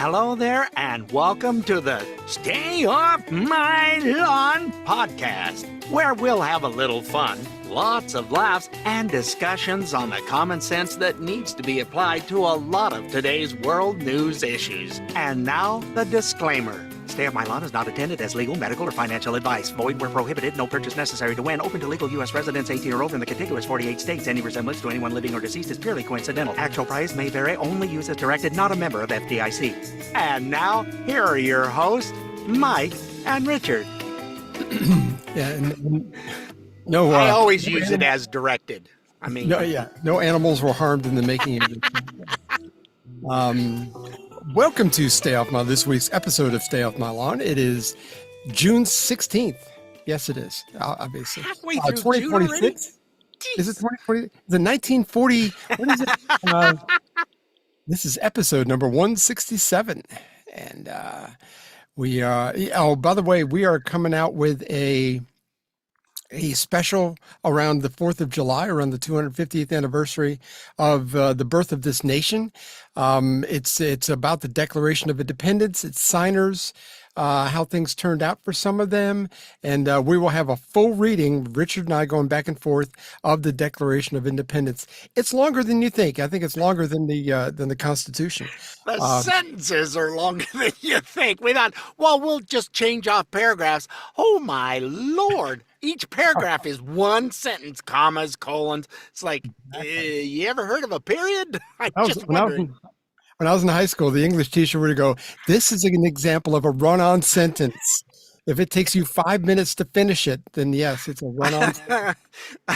Hello there, and welcome to the Stay Off My Lawn podcast, where we'll have a little fun, lots of laughs, and discussions on the common sense that needs to be applied to a lot of today's world news issues. And now, the disclaimer. Stay Off My Lawn is not intended as legal, medical, or financial advice. Void where prohibited. No purchase necessary to win. Open to legal U.S. residents 18 or older in the contiguous 48 states. Any resemblance to anyone living or deceased is purely coincidental. Actual price may vary. Only use as directed. Not a member of FDIC. And now, here are your hosts, Mike and Richard. No. I always use it as directed. I mean, no animals were harmed in the making of it. Welcome to Stay Off My, this week's episode of Stay Off My Lawn. It is June 16th. Yes, it is, obviously. Halfway through 2026? Is it 2020? The 1940, what is it? This is episode number 167. And by the way, we are coming out with a special around the 4th of July, around the 250th anniversary of the birth of this nation. It's about the Declaration of Independence, its signers, how things turned out for some of them. And we will have a full reading, Richard and I going back and forth, of the Declaration of Independence. It's longer than you think. I think it's longer than the Constitution. The sentences are longer than you think. We thought, well, we'll just change off paragraphs. Oh, my Lord. Each paragraph is one sentence, commas, colons. It's like, you ever heard of a period? When I was in high school, the English teacher would go, this is an example of a run-on sentence. If it takes you 5 minutes to finish it, then yes, it's a run-on sentence.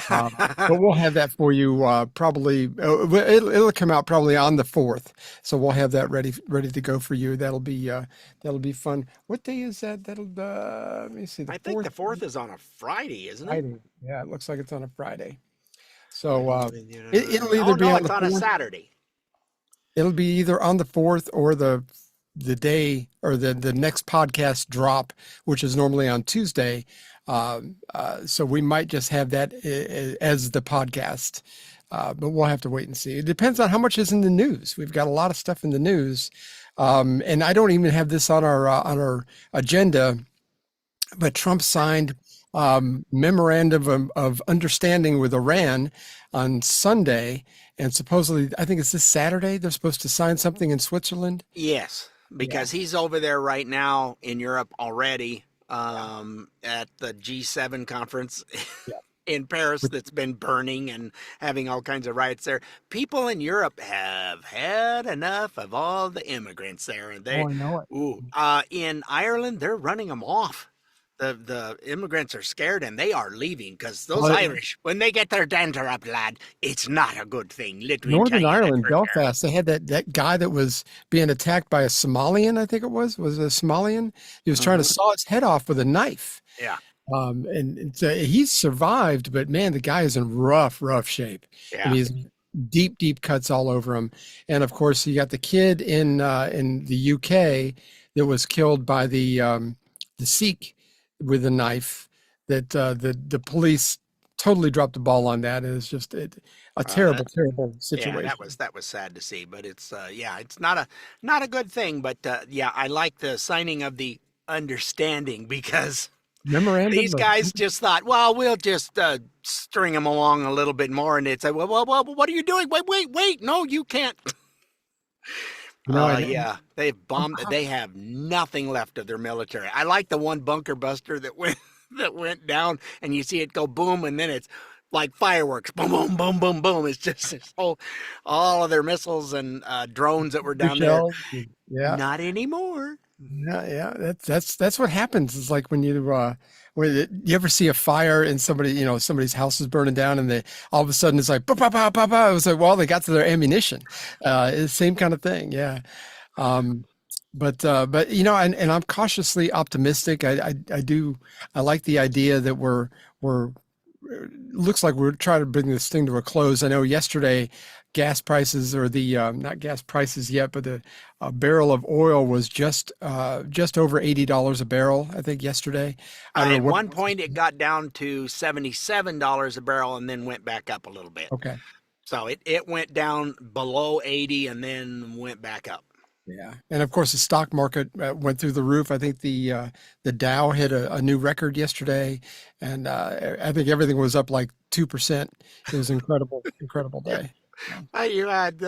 But we'll have that for you probably. It'll come out probably on the 4th. So we'll have that ready to go for you. That'll be fun. What day is that? Let me see. I think the 4th is on a Friday, isn't it? Friday. Yeah, it looks like it's on a Friday. So it'll either be on a Saturday. It'll be either on the 4th or the day or the next podcast drop, which is normally on Tuesday. So we might just have that as the podcast, but we'll have to wait and see. It depends on how much is in the news. We've got a lot of stuff in the news. And I don't even have this on our agenda, but Trump signed memorandum of understanding with Iran on Sunday. And supposedly, I think it's this Saturday, they're supposed to sign something in Switzerland. Yes, because he's over there right now in Europe already at the G7 conference in Paris that's been burning and having all kinds of riots there. People in Europe have had enough of all the immigrants there. And I know it. In Ireland, they're running them off. The immigrants are scared and they are leaving because those Irish, when they get their dander up, lad, it's not a good thing. Northern Ireland, Belfast, they had that guy that was being attacked by a Somalian, I think it was a Somalian? He was trying to saw his head off with a knife. Yeah. And he's survived, but man, the guy is in rough shape. Yeah. And he's deep cuts all over him. And of course, you got the kid in the UK that was killed by the Sikh with a knife. That the police totally dropped the ball on that. It's just a terrible situation. Yeah, that was sad to see, but it's it's not a good thing. But I like the signing of the understanding because memorandum. These guys just thought, well, we'll just string them along a little bit more, and it's like, well, what are you doing? Wait, no, you can't. They've bombed. They have nothing left of their military. I like the one bunker buster that went down, and you see it go boom, and then it's like fireworks, boom, boom, boom, boom, boom. It's just all of their missiles and drones that were down there. Yeah, not anymore. Yeah, that's what happens. It's like when you ever see a fire and somebody's house is burning down, and all of a sudden it's like, bah, bah, bah, bah, bah. It was like, well, they got to their ammunition. It's the same kind of thing. Yeah. But and I'm cautiously optimistic. I like the idea that we're looks like we're trying to bring this thing to a close. I know yesterday gas prices, or not gas prices yet, but the barrel of oil was just over $80 a barrel, I think, yesterday. At one point it got down to $77 a barrel and then went back up a little bit. Okay. So it went down below 80 and then went back up. Yeah, and of course the stock market went through the roof. I think the Dow hit a new record yesterday, and I think everything was up like 2%. It was incredible, incredible Yeah. day. Yeah. You had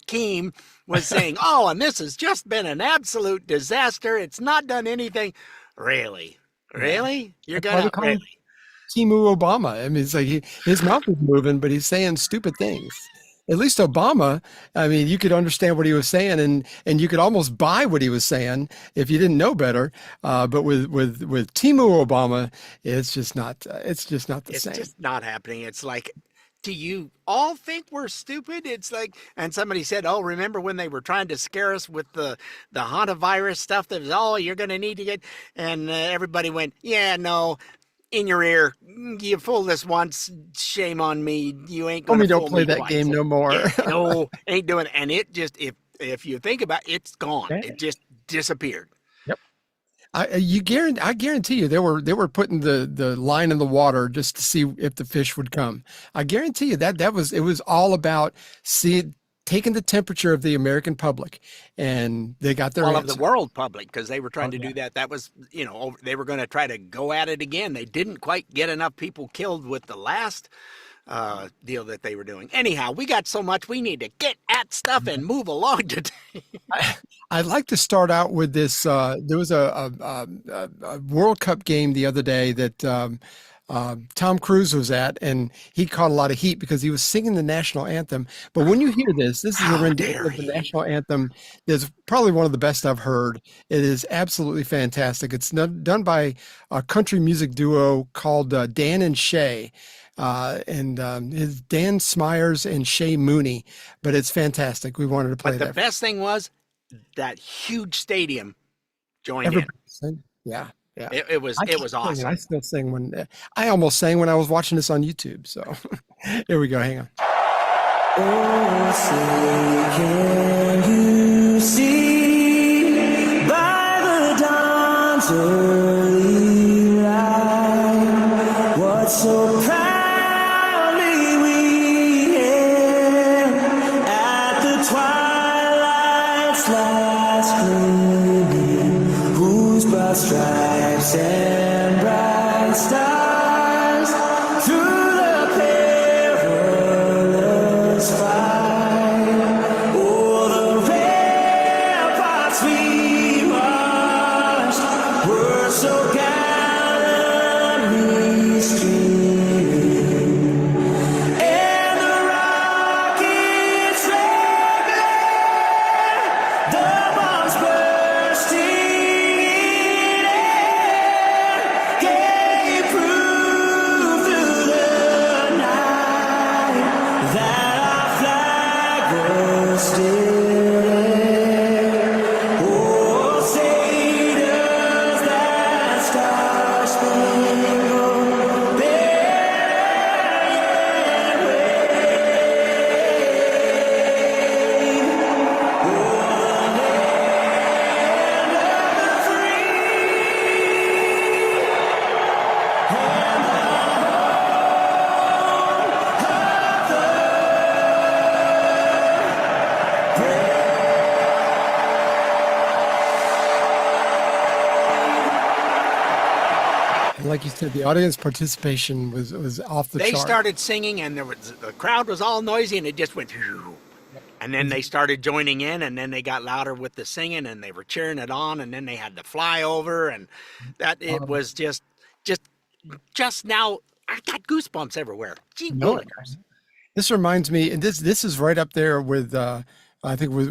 Keem was saying, "Oh, and this has just been an absolute disaster. It's not done anything." Really, Yeah. really, you're That's why they gonna call really? him Timu Obama. I mean, it's like his mouth is moving, but he's saying stupid things. At least Obama, I mean, you could understand what he was saying, and you could almost buy what he was saying if you didn't know better. But with Timu Obama, it's just not the It's same. just not happening. It's like, do you all think we're stupid? It's like, and somebody said, "Oh, remember when they were trying to scare us with the hantavirus stuff? That was, oh, you're going to need to get," and everybody went, "Yeah, no." In your ear, you fool this once, shame on me. You ain't gonna Homie, don't fool play me that twice. game no more. Yeah, no, ain't doing it. And it just, if you think about it, it's gone. Yeah. It just disappeared. Yep. I guarantee you they were putting the line in the water just to see if the fish would come. I guarantee you it was all about taking the temperature of the American public, and they got their All of the answer. world public, because they were trying Oh to yeah. do that. That was, they were going to try to go at it again. They didn't quite get enough people killed with the last deal that they were doing. Anyhow, we got so much we need to get at stuff and move along today. I'd like to start out with this. There was a World Cup game the other day that Tom Cruise was at, and he caught a lot of heat because he was singing the national anthem. But when you hear this is a How rendition dare of the he? national anthem that's probably one of the best I've heard. It is absolutely fantastic. It's done by a country music duo called Dan and Shay. And It's Dan Smyers and Shay Mooney, but it's fantastic. We wanted to play But the that. best thing was that huge stadium joined in. Everybody sing. Yeah, yeah. It was I awesome. still sing I almost sang when I was watching this on YouTube. So here we go. Hang on. Oh, say can you see by the dawn's early light what so proudly we hailed at the twilight's last gleaming, whose broad stripes and bright stars through the perilous fight o'er the ramparts we marched were so gallantly streaming, and the rockets' red glare, the bombs bursting in air, gave proof through the night that our flag was still there. Oh, say does that Star Spangled Banner yet wave o'er the land of the free and the like you said, the audience participation was off the They chart. started singing, and the crowd was all noisy, and it just went. Phew. And then they started joining in, and then they got louder with the singing, and they were cheering it on, and then they had to fly over, and that it was just, just now. I got goosebumps everywhere. Gee No, willikers. this reminds me, and this is right up there with I think with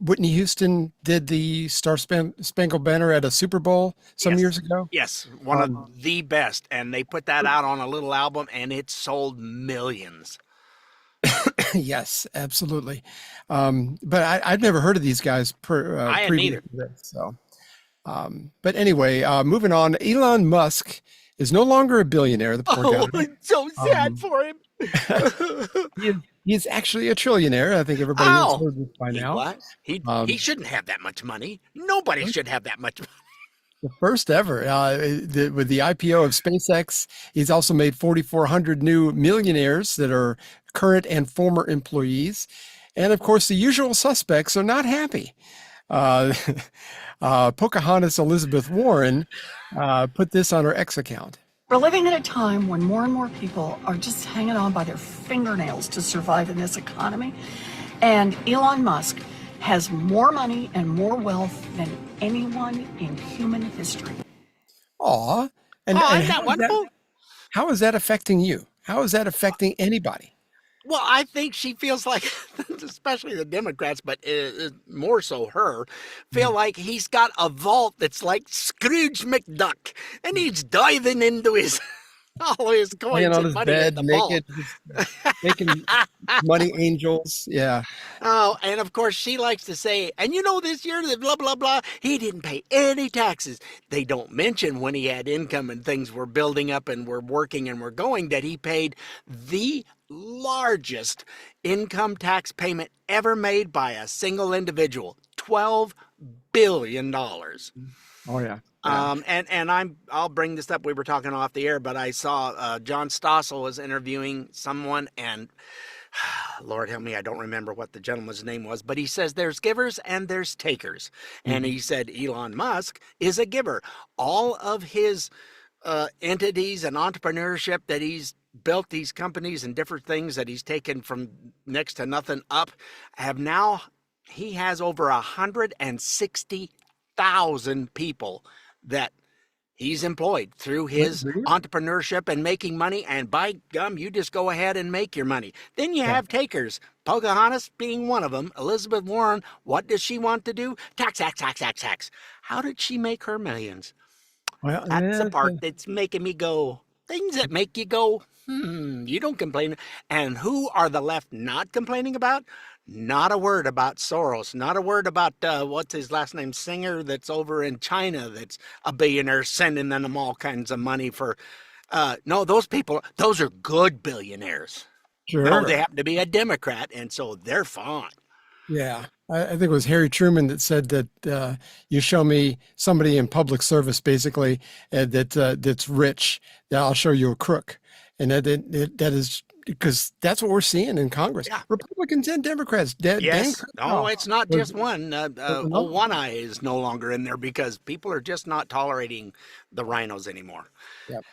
Whitney Houston did the Spangled Banner at a Super Bowl some Yes. years ago. Yes, one Um, of the best, and they put that out on a little album, and it sold millions. Yes, absolutely. But I've never heard of these guys I hadn't previous either. to this. So, but anyway, moving on. Elon Musk is no longer a billionaire. The poor Oh, guy. it's so sad Um, for him. He's actually a trillionaire. I think everybody has Oh, heard this by he now. what? He Um, he shouldn't have that much money. Nobody should have that much money. The first ever with the IPO of SpaceX. He's also made 4,400 new millionaires that are current and former employees. And of course, the usual suspects are not happy. Pocahontas Elizabeth Warren put this on her X account. We're living at a time when more and more people are just hanging on by their fingernails to survive in this economy. And Elon Musk has more money and more wealth than anyone in human history. Aw. And isn't that wonderful? How is that affecting you? How is that affecting anybody? Well, I think she feels like, especially the Democrats, but more so her, feel like he's got a vault that's like Scrooge McDuck, and he's diving into his all his coins Laying on and his money bed, in the naked, vault. making money angels. Yeah. Oh, and of course she likes to say, and you know, this year, the blah, blah, blah, he didn't pay any taxes. They don't mention when he had income and things were building up and were working and were going, that he paid the largest income tax payment ever made by a single individual, $12 billion. Oh, yeah. I'll bring this up. We were talking off the air, but I saw John Stossel was interviewing someone, and Lord help me, I don't remember what the gentleman's name was, but he says there's givers and there's takers. And he said Elon Musk is a giver. All of his entities and entrepreneurship that he's built, these companies and different things that he's taken from next to nothing up, he has over 160,000 people that he's employed through his entrepreneurship and making money. And by gum, you just go ahead and make your money. Then you have takers, Pocahontas being one of them. Elizabeth Warren, what does she want to do? Tax, tax, tax, tax, tax. How did she make her millions? Well, That's the part that's making me go, things that make you go, you don't complain. And who are the left not complaining about? Not a word about Soros. Not a word about, what's his last name, Singer, that's over in China, that's a billionaire, sending them all kinds of money for, no, those people, those are good billionaires. Sure. No, they happen to be a Democrat, and so they're fine. Yeah. I think it was Harry Truman that said that you show me somebody in public service, basically, that's rich, that I'll show you a crook. And that is because that's what we're seeing in Congress. Yeah. Republicans and Democrats. Yes. No, it's not just one. One Eye is no longer in there because people are just not tolerating the rhinos anymore. Yep.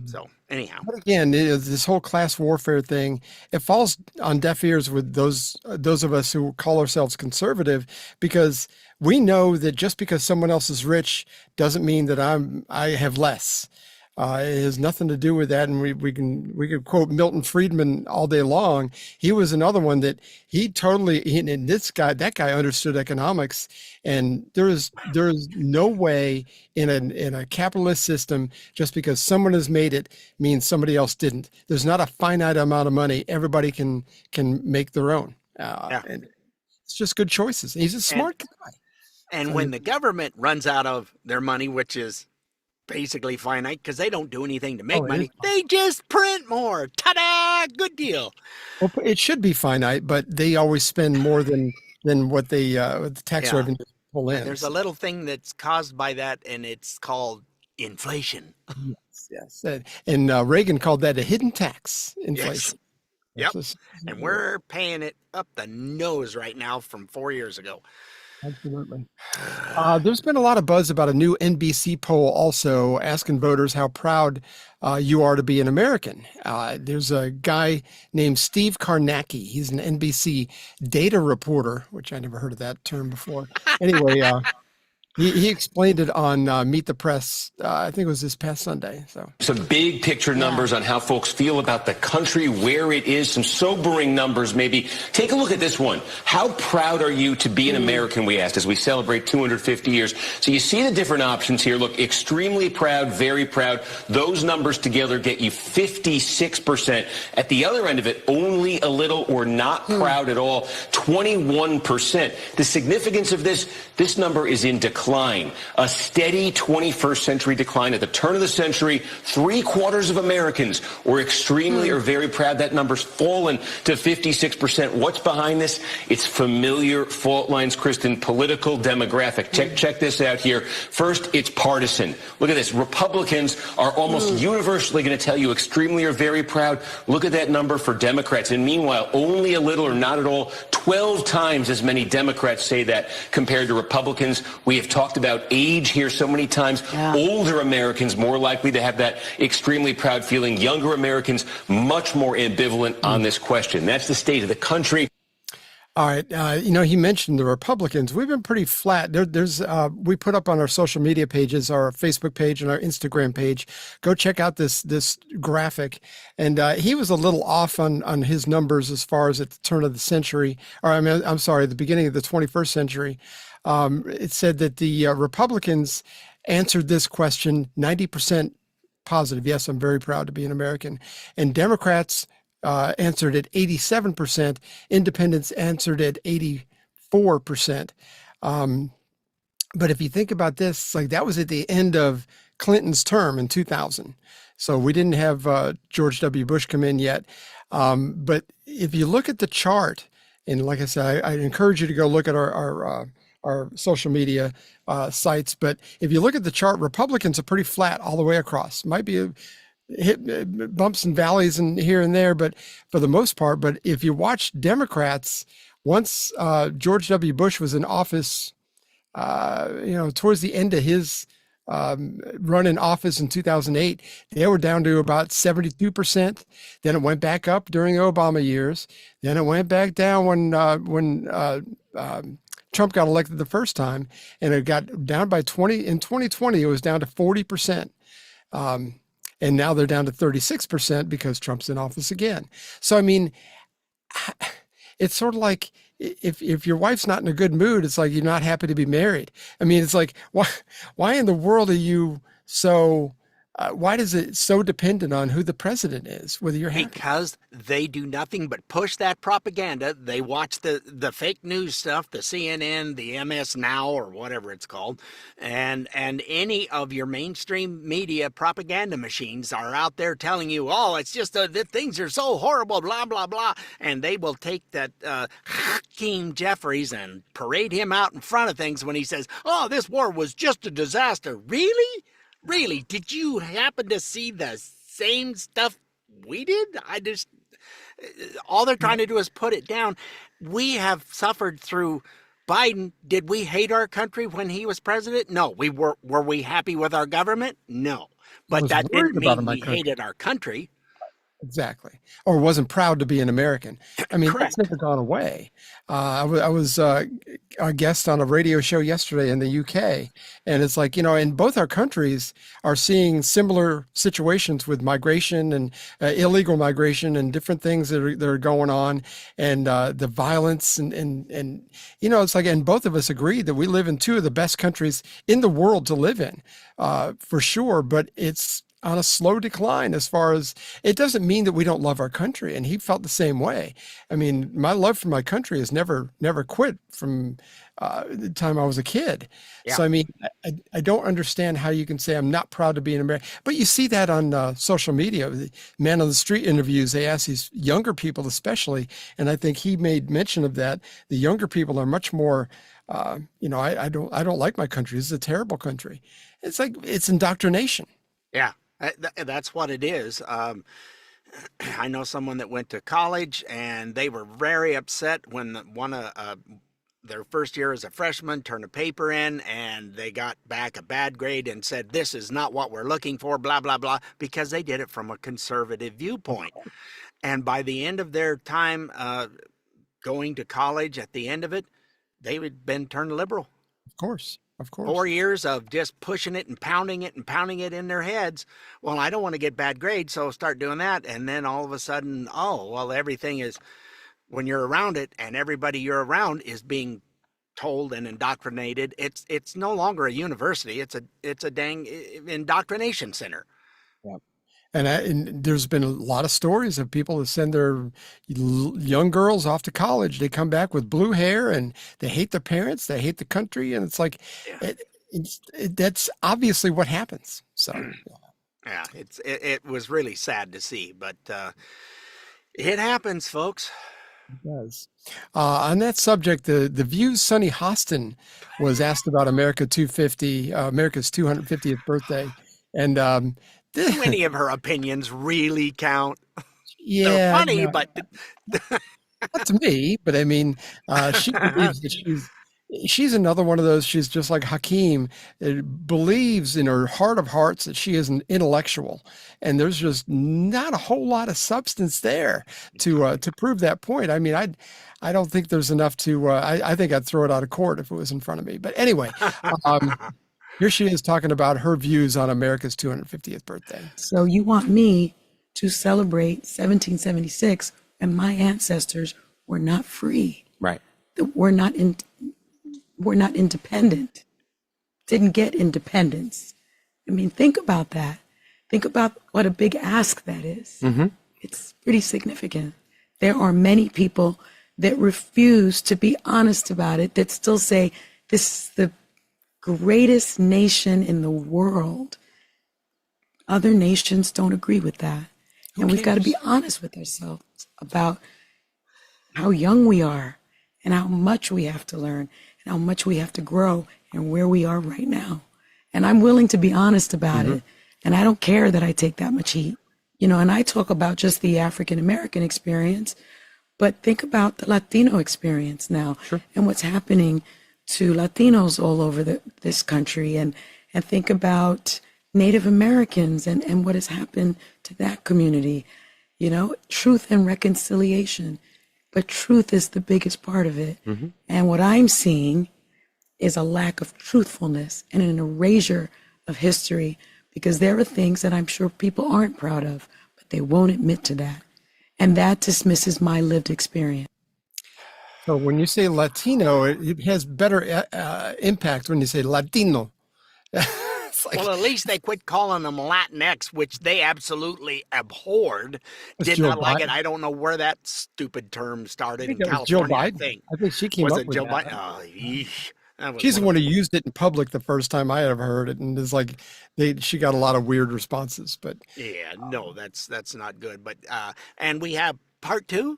So anyhow, but again, this whole class warfare thing, it falls on deaf ears with those of us who call ourselves conservative, because we know that just because someone else is rich doesn't mean that I have less. It has nothing to do with that, and we could quote Milton Friedman all day long. He was another one that that guy understood economics, and there is no way in a capitalist system just because someone has made it means somebody else didn't. There's not a finite amount of money. Everybody can make their own. And it's just good choices. He's a smart guy. And when the government runs out of their money, which is basically finite because they don't do anything to make money, they just print more. Ta-da! Good deal. Well, it should be finite, but they always spend more than what they the tax revenue pull in. There's a little thing that's caused by that, and it's called inflation. Yes. And Reagan called that a hidden tax, inflation. Yes. Yep. And we're paying it up the nose right now from 4 years ago. Absolutely. There's been a lot of buzz about a new NBC poll also asking voters how proud you are to be an American. There's a guy named Steve Karnacki. He's an NBC data reporter, which I never heard of that term before. Anyway, he explained it on Meet the Press. I think it was this past Sunday. So some big picture numbers on how folks feel about the country, where it is, some sobering numbers maybe. Take a look at this one. How proud are you to be an American, we asked, as we celebrate 250 years. So you see the different options here. Look, extremely proud, very proud. Those numbers together get you 56%. At the other end of it, only a little or not proud at all, 21%. The significance of this number is in decline. decline, a steady 21st century decline. At the turn of the century, 3/4 of Americans were extremely or very proud. That number's fallen to 56%. What's behind this? It's familiar fault lines, Kristen, political, demographic. Check this out here. First, it's partisan. Look at this. Republicans are almost universally going to tell you extremely or very proud. Look at that number for Democrats. And meanwhile, only a little or not at all, 12 times as many Democrats say that compared to Republicans. We have talked about age here so many times. Yeah. Older Americans more likely to have that extremely proud feeling. Younger Americans much more ambivalent on this question. That's the state of the country. All right. He mentioned the Republicans. We've been pretty flat. We put up on our social media pages, our Facebook page and our Instagram page. Go check out this graphic. And he was a little off on his numbers as far as at the turn of the century, or I'm sorry, the beginning of the 21st century. It said that the Republicans answered this question 90% positive. Yes, I'm very proud to be an American. And Democrats answered at 87%. Independents answered at 84%. But if you think about this, like that was at the end of Clinton's term in 2000. So we didn't have George W. Bush come in yet. But if you look at the chart, and like I said, I encourage you to go look at our social media sites. But if you look at the chart, Republicans are pretty flat all the way across. Might be hit bumps and valleys and here and there, but for the most part. But if you watch Democrats, once George W. Bush was in office, towards the end of his run in office in 2008, they were down to about 72%. Then it went back up during the Obama years. Then it went back down when Trump got elected the first time, and it got down by 20. In 2020, it was down to 40%. And now they're down to 36% because Trump's in office again. So, I mean, it's sort of like if your wife's not in a good mood, it's like you're not happy to be married. I mean, it's like, why in the world are you so, why is it so dependent on who the president is, whether you're happy? Because they do nothing but push that propaganda. They watch the fake news stuff, the CNN, the MS Now, or whatever it's called, and any of your mainstream media propaganda machines are out there telling you, oh, it's just that things are so horrible, blah, blah, blah. And they will take that Hakeem Jeffries and parade him out in front of things when he says, oh, this war was just a disaster. Really? Really? Did you happen to see the same stuff we did? All they're trying to do is put it down. We have suffered through Biden. Did we hate our country when he was president? No. Were we happy with our government? No. But that didn't mean we hated our country. Exactly. Or wasn't proud to be an American. I mean, Correct. That's never gone away. I was a guest on a radio show yesterday in the UK, and it's like, and both our countries are seeing similar situations with migration and illegal migration and different things that are going on, and the violence and it's like, and both of us agree that we live in two of the best countries in the world to live in, for sure, but it's on a slow decline. As far as, it doesn't mean that we don't love our country, and he felt the same way. I mean, my love for my country has never quit from the time I was a kid. Yeah. So I mean, I don't understand how you can say I'm not proud to be an American. But you see that on social media, the man on the street interviews. They ask these younger people, especially, and I think he made mention of that. The younger people are much more. I don't like my country. This is a terrible country. It's like, it's indoctrination. Yeah. That's what it is. I know someone that went to college, and they were very upset when their first year as a freshman turned a paper in, and they got back a bad grade and said, this is not what we're looking for, blah, blah, blah, because they did it from a conservative viewpoint. And by the end of their time going to college, at the end of it, they had been turned liberal. Of course. 4 years of just pushing it and pounding it in their heads. Well, I don't want to get bad grades, so start doing that. And then all of a sudden, everything is, when you're around it and everybody you're around is being told and indoctrinated, it's no longer a university. It's a dang indoctrination center. Yeah. And there's been a lot of stories of people that send their young girls off to college. They come back with blue hair, and they hate their parents. They hate the country. And it's like, That's obviously what happens. So, Yeah, it was really sad to see, but it happens, folks. it does. On that subject, the View's Sonny Hosten was asked about America's 250th birthday, and Do any of her opinions really count? They're yeah, funny, no, but not to me, but I mean, she believes that she's another one of those. She's just like Hakeem, believes in her heart of hearts that she is an intellectual, and there's just not a whole lot of substance there to prove that point. I mean, I don't think there's enough to. I think I'd throw it out of court if it was in front of me. But anyway, here she is talking about her views on America's 250th birthday. So you want me to celebrate 1776 and my ancestors were not free. Right. We're not independent. Didn't get independence. I mean, think about that. Think about what a big ask that is. Mm-hmm. It's pretty significant. There are many people that refuse to be honest about it, that still say this is the greatest nation in the world. Other nations don't agree with that. And we've got to be honest with ourselves about how young we are and how much we have to learn and how much we have to grow and where we are right now. And I'm willing to be honest about it. And I don't care that I take that much heat. And I talk about just the African American experience, but think about the Latino experience now and what's happening to Latinos all over this country. And think about Native Americans and what has happened to that community. Truth and reconciliation. But truth is the biggest part of it. And what I'm seeing is a lack of truthfulness and an erasure of history, because there are things that I'm sure people aren't proud of, but they won't admit to that. And that dismisses my lived experience. So when you say Latino, it has better impact when you say Latino. Well, at least they quit calling them Latinx, which they absolutely abhorred. Did Joe not like Biden. it. I don't know where that stupid term started in I think that was Joe California. Biden. I think she came Was up it with Joe that. Biden? Oh, yeesh. That was She's the one one of who used it in public the first time I ever heard it, and it's like she got a lot of weird responses. But yeah, no, that's not good. But and we have part 2.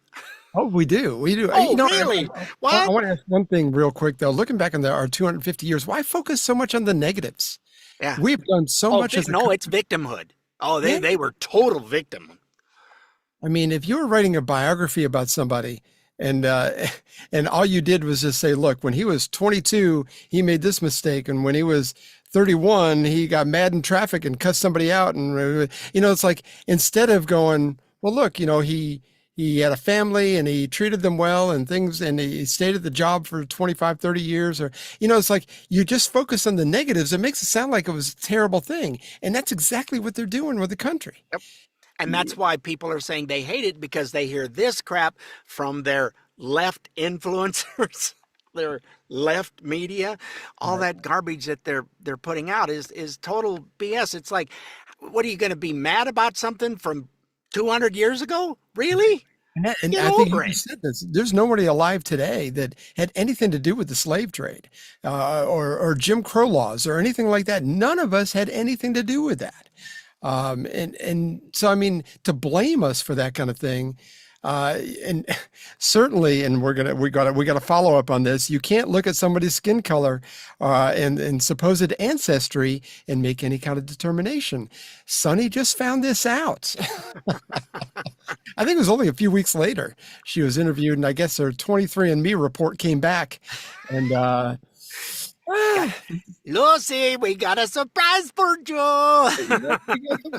oh, we do. Oh, really? I What? want to ask one thing real quick though. Looking back on our 250 years, why focus so much on the negatives? Yeah. We've done so much. No, it's victimhood. Oh, they were total victim. I mean, if you were writing a biography about somebody and all you did was just say, look, when he was 22, he made this mistake. And when he was 31, he got mad in traffic and cut somebody out. And, it's like, instead of going, well, look, he had a family and he treated them well and things, and he stayed at the job for 25, 30 years, or, it's like you just focus on the negatives. It makes it sound like it was a terrible thing. And that's exactly what they're doing with the country. Yep. And that's why people are saying they hate it, because they hear this crap from their left influencers, their left media. All that garbage that they're putting out is total BS. It's like, what are you going to be mad about something from 200 years ago? Really? And Get I think over you it. said this. There's nobody alive today that had anything to do with the slave trade or Jim Crow laws or anything like that. None of us had anything to do with that. And so, I mean, to blame us for that kind of thing, and certainly, and we got to follow up on this. You can't look at somebody's skin color, and supposed ancestry and make any kind of determination. Sonny just found this out. I think it was only a few weeks later she was interviewed, and I guess her 23andMe report came back, and, Lucy, we got a surprise for you.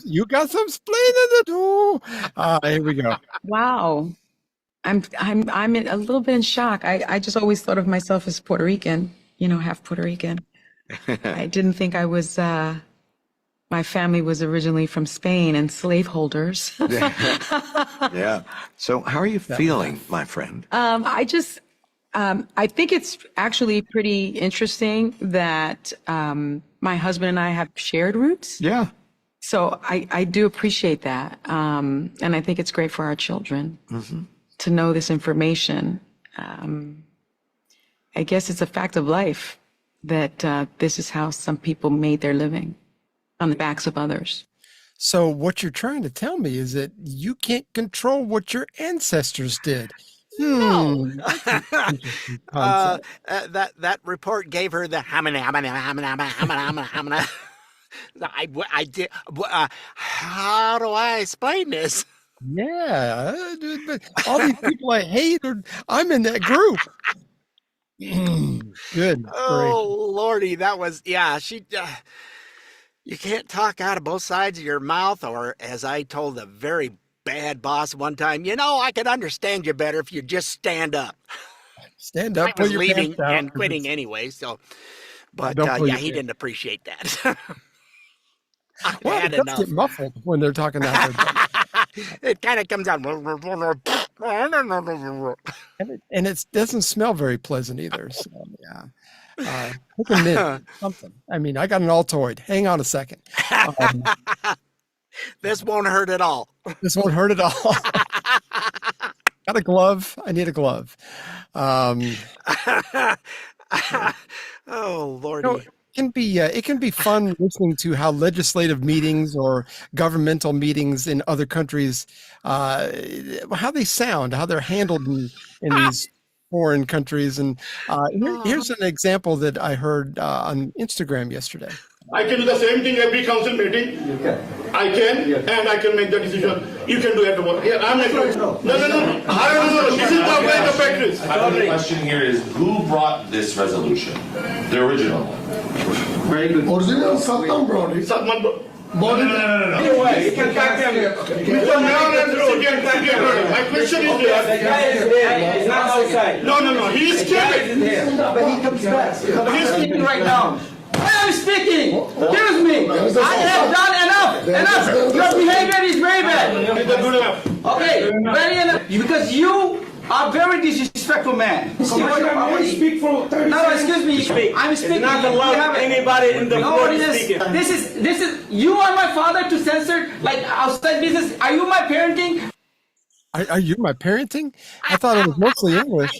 you got some splaining to do. Here we go. Wow. I'm a little bit in shock. I just always thought of myself as Puerto Rican, half Puerto Rican. I didn't think I was, my family was originally from Spain and slaveholders. Yeah. So how are you feeling, my friend? I think it's actually pretty interesting that my husband and I have shared roots. Yeah. So I do appreciate that. And I think it's great for our children to know this information. I guess it's a fact of life. that this is how some people made their living, on the backs of others. So what you're trying to tell me is that you can't control what your ancestors did. No. That's an interesting concept. That report gave her the hamana. I did. How do I explain this? Yeah, dude, but all these people I hate, I'm in that group. Good. Oh, Lordy, that was, yeah, she, you can't talk out of both sides of your mouth, or as I told a very bad boss one time, I could understand you better if you just stand up. Stand up, I pull was your leaving pants down, and quitting anyway, so, but don't pull yeah, your he pants. didn't appreciate that. I Well, had it does enough. get muffled when they're talking out there. It kind of comes out. And it doesn't smell very pleasant either. So, yeah. Take a minute, something. I mean, I got an Altoid. Hang on a second. This won't hurt at all. This won't hurt at all. Got a glove. I need a glove. Oh, Lordy. It can be fun listening to how legislative meetings or governmental meetings in other countries, how they sound, how they're handled in these foreign countries. And here's an example that I heard on Instagram yesterday. I can do the same thing every council meeting. I can, and I can make the decision. You can do everyone. Yeah, I'm like, no. This is the way the factories. The question here is, who brought this resolution? The original. Very good. Original Satnam brought it. Satnam brought it. No. Anyway, you can back them. My question is this. The guy is there. He's not outside. No. He's scared. But he comes back. He's speaking right now. I am speaking. Excuse me. I have done enough. Your behavior is very bad. Good enough. Okay, very enough. Because you are very disrespectful man. I want to speak for 30 No, excuse me. I'm speaking. It's not allowed anybody in the board speaking. This is. You are my father to censor like outside business. Are you my parenting? Are you my parenting? I thought it was mostly English.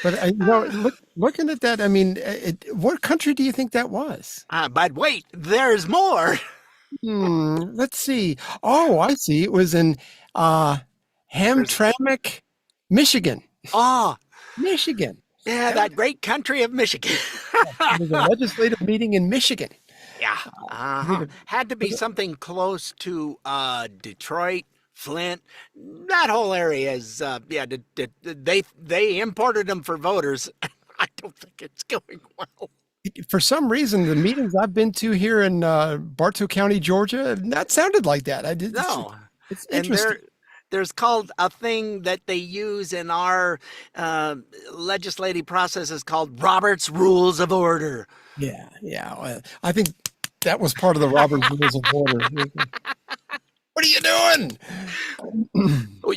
But looking at that, I mean, what country do you think that was? But wait, there's more. Let's see. Oh, I see. It was in Hamtramck, Michigan. Oh, Michigan. yeah, that great country of Michigan. It was a legislative meeting in Michigan. Yeah, had to be something close to Detroit, Flint. That whole area is, they imported them for voters. I don't think it's going well. For some reason, the meetings I've been to here in Bartow County, Georgia, have not sounded like that. No. It's And interesting. there's called a thing that they use in our legislative process is called Robert's Rules of Order. Yeah. Well, I think that was part of the Robert's Rules of Order. What are you doing?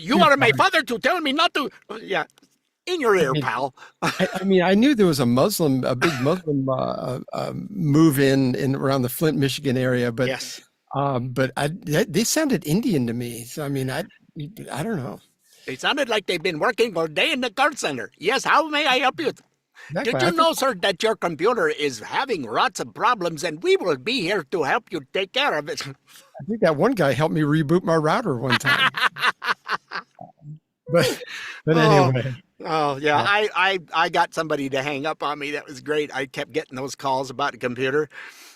You are my father to tell me not to. Yeah, in your ear, pal. I mean, I knew there was a big Muslim move in around the Flint, Michigan area, but Yes. but they sounded Indian to me. So I mean, I don't know. It sounded like they've been working all day in the call center. Yes, how may I help you? Exactly. Did you know, sir, that your computer is having lots of problems and we will be here to help you take care of it? I think that one guy helped me reboot my router one time. but anyway. Oh, yeah. I got somebody to hang up on me. That was great. I kept getting those calls about the computer.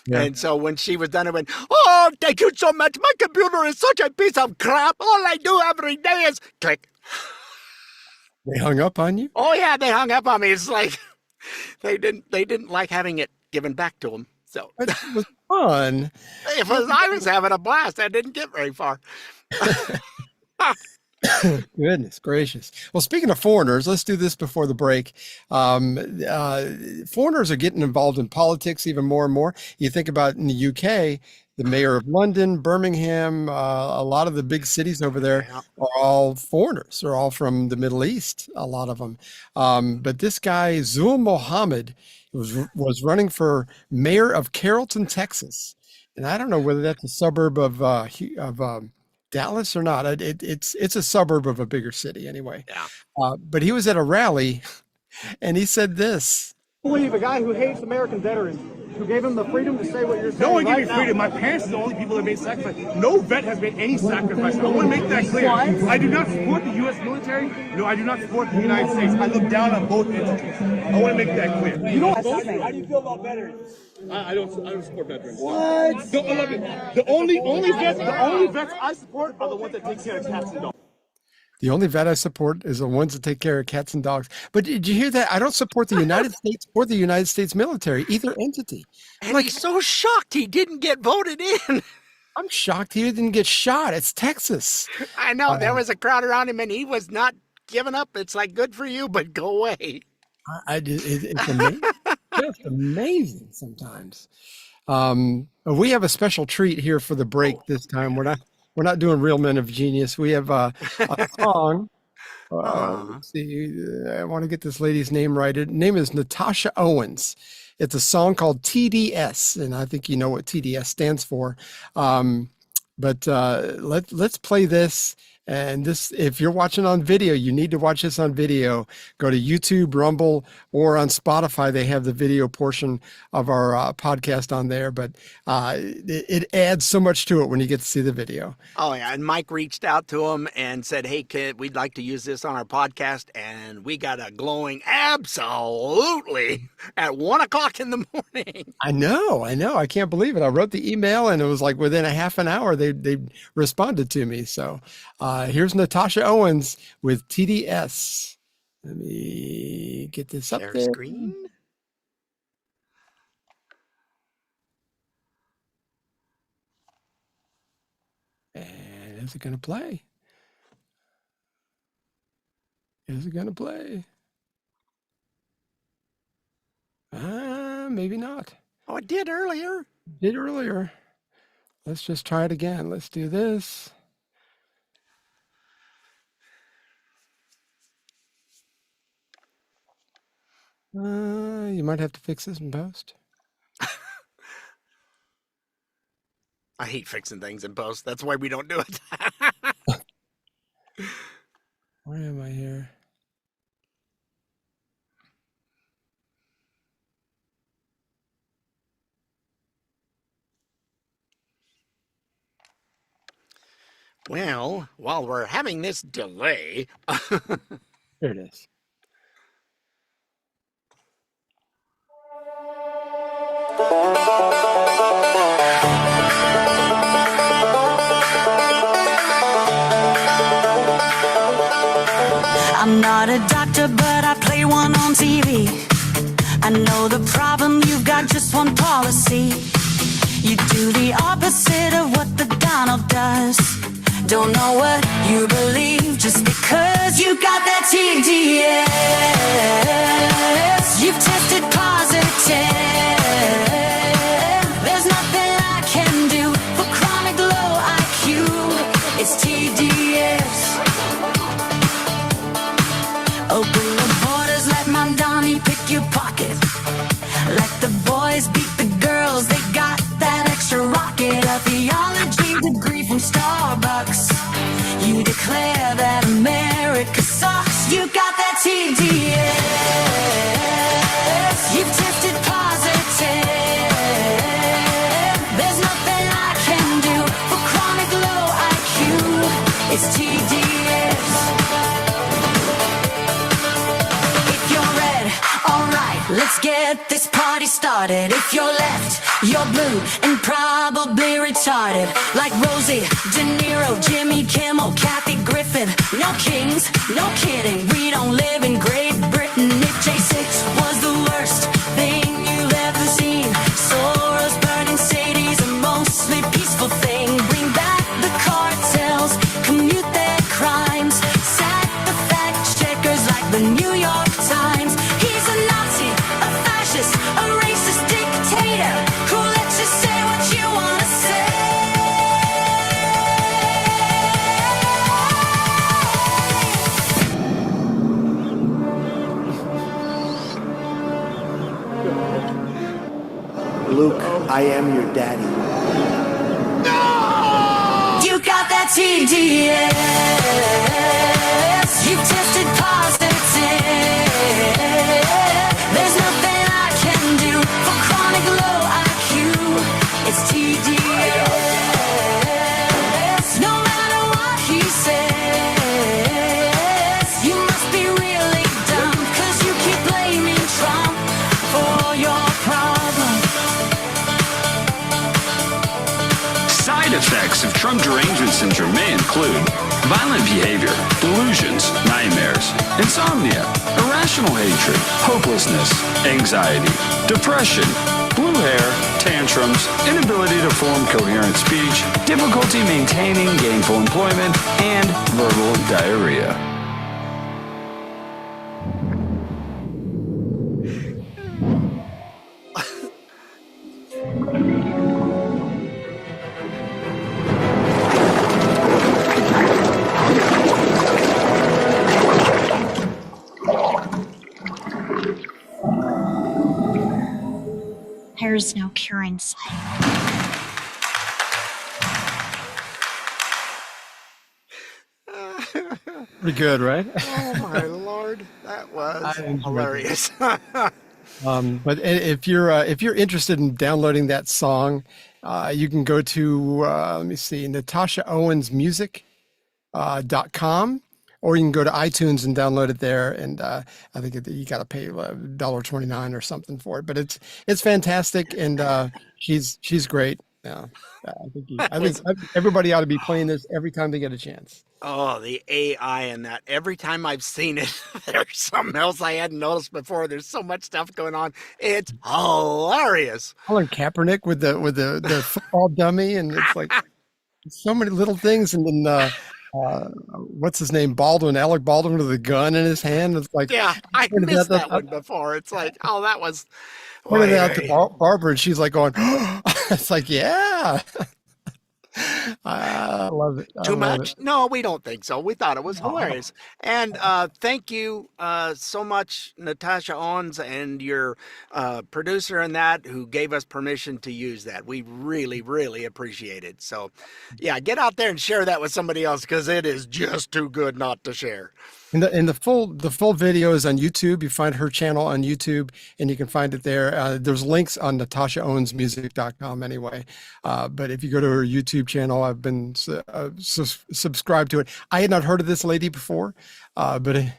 Yeah. And so when she was done, I went, oh, thank you so much. My computer is such a piece of crap. All I do every day is click. They hung up on you? Oh, yeah, they hung up on me. It's like they didn't like having it given back to them. So It was fun. I was having a blast. I didn't get very far. Goodness gracious. Well, speaking of foreigners, let's do this before the break. Foreigners are getting involved in politics even more and more. You think about in the UK, the mayor of London, Birmingham, a lot of the big cities over there are all foreigners. They're all from the Middle East, a lot of them. But this guy, Zul Mohammed, was running for mayor of Carrolton, Texas. And I don't know whether that's a suburb of Dallas or not. It's a suburb of a bigger city anyway. Yeah. But he was at a rally and he said this. believe a guy who hates American veterans, who gave him the freedom to say what you're saying. No one gave right me freedom. My parents are the only people that made sacrifices. No vet has made any sacrifice. I want to make that clear. I do not support the U.S. military. No, I do not support the United States. I look down on both entities. I want to make that clear. You know, how do you feel about veterans? I don't support veterans. What? The only vets I support are the ones that take care of cats and dogs. The only vet I support is the ones that take care of cats and dogs. But did you hear that? I don't support the United States or the United States military, either entity. And he's so shocked he didn't get voted in. I'm shocked he didn't get shot. It's Texas. I know. There was a crowd around him, and he was not giving up. It's like, good for you, but go away. It's amazing. It's amazing sometimes. We have a special treat here for the break this time. We're not doing Real Men of Genius. We have a song. Let's see. I want to get this lady's name right. Her name is Natasha Owens. It's a song called TDS, and I think you know what TDS stands for. But let's play this. And this, if you're watching on video, you need to watch this on video. Go to YouTube, Rumble, or on Spotify. They have the video portion of our podcast on there. But it adds so much to it when you get to see the video. Oh, yeah. And Mike reached out to him and said, hey, kid, we'd like to use this on our podcast. And we got a glowing absolutely at 1 o'clock in the morning. I know. I can't believe it. I wrote the email, and it was like within a half an hour, they responded to me. So here's Natasha Owens with TDS. Let me get this up there. Screen. And is it going to play? Is it going to play? Maybe not. Oh, it did earlier. Did earlier. Let's just try it again. Let's do this. You might have to fix this in post. I hate fixing things in post. That's why we don't do it. Where am I here? Well, while we're having this delay. Here it is. I'm not a doctor, but I play one on TV. I know the problem, you've got just one policy. You do the opposite of what the Donald does. Don't know what you believe just because you got that TDS. You've tested positive. There's nothing I can do for chronic low IQ. It's TDS. Open the borders, let my Donnie pick your pocket. Let the boys beat the girls, they got that extra rocket. A theology degree from Starbucks. You declare that America sucks. You got that TDS. You've tested positive. There's nothing I can do for chronic low IQ. It's TDS. Let's get this party started. If you're left, you're blue and probably retarded. Like Rosie, De Niro, Jimmy Kimmel, Kathy Griffin. No kings, no kidding. We don't live in Great Britain. If J6 was the worst thing you've ever seen, Soros, burning Sadies, a mostly peaceful thing. Bring back the cartels, commute their crimes. Sack the fact checkers like the New York Times. He's a Nazi, a fascist, a racist dictator who lets you say what you want to say. Luke, I am your daddy. No! You got that TDS. You've tested positive. There's nothing I effects of Trump derangement syndrome may include violent behavior, delusions, nightmares, insomnia, irrational hatred, hopelessness, anxiety, depression, blue hair, tantrums, inability to form coherent speech, difficulty maintaining gainful employment, and verbal diarrhea. There's no cure in sight. Pretty good, right? Oh my Lord, that was hilarious. But if you're interested in downloading that song, you can go to let me see, Natasha Owens Music.com, or you can go to iTunes and download it there. And I think you got to pay $1.29 or something for it. But it's fantastic, and she's great. Yeah, I think everybody ought to be playing this every time they get a chance. Oh, the AI in that. Every time I've seen it, there's something else I hadn't noticed before. There's so much stuff going on. It's hilarious. Colin Kaepernick with the football dummy, and it's like so many little things. And then what's his name? Alec Baldwin with a gun in his hand. It's like, yeah, I missed that one before. It's like, oh, that was. Pointed out to Barbara, and she's like going, oh. It's like, yeah. I love it. Too much? No, we don't think so. We thought it was hilarious. And thank you so much, Natasha Owens, and your producer in that, who gave us permission to use that. We really, really appreciate it. So, yeah, get out there and share that with somebody else, because it is just too good not to share. And the full video is on YouTube. You find her channel on YouTube, and you can find it there. There's links on natashaowensmusic.com anyway. But if you go to her YouTube channel, I've been subscribed to it. I had not heard of this lady before, but it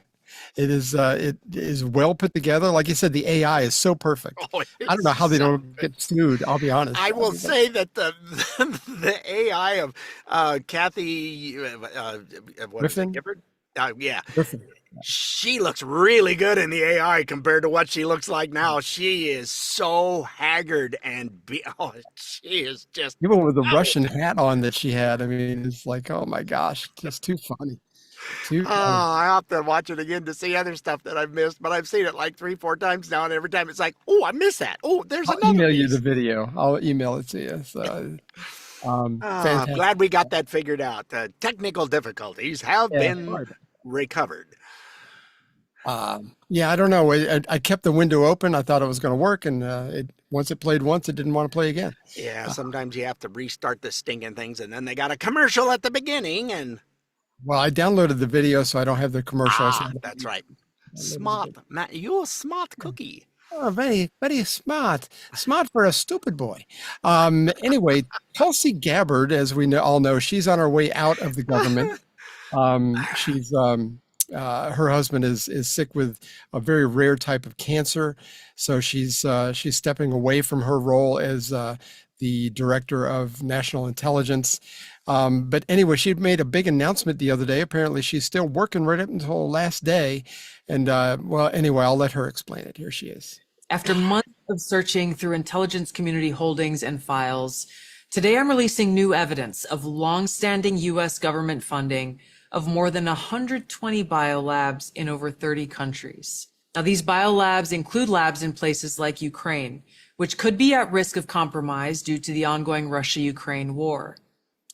is well put together. Like you said, the AI is so perfect. I don't know how they don't get sued. I'll be honest. I will say that the AI of Kathy Griffin? Gabbard? Yeah. She looks really good in the AI compared to what she looks like now. She is so haggard and she is just even with the Russian hat on that she had. I mean, it's like, oh my gosh, just too funny. I have to watch it again to see other stuff that I've missed, but I've seen it like 3-4 times now, and every time it's like, oh, I missed that. Oh, there's another. I'll email piece. You the video. I'll email it to you. So, I'm glad we got that figured out. Technical difficulties have been recovered. Yeah, I don't know. I kept the window open. I thought it was going to work, and once it played once, it didn't want to play again. Yeah, sometimes you have to restart the stinking things, and then they got a commercial at the beginning. And well, I downloaded the video, so I don't have the commercial. That's right. Smart, Matt. You're a smart cookie. Oh, very, very smart. Smart for a stupid boy. Anyway, Tulsi Gabbard, as we all know, she's on her way out of the government. She's her husband is sick with a very rare type of cancer, so she's stepping away from her role as the director of national intelligence. But anyway, she made a big announcement the other day. Apparently, she's still working right up until the last day. And well, anyway, I'll let her explain it. Here she is. After months of searching through intelligence community holdings and files, today I'm releasing new evidence of longstanding U.S. government funding of more than 120 biolabs in over 30 countries. Now, these biolabs include labs in places like Ukraine, which could be at risk of compromise due to the ongoing Russia-Ukraine war.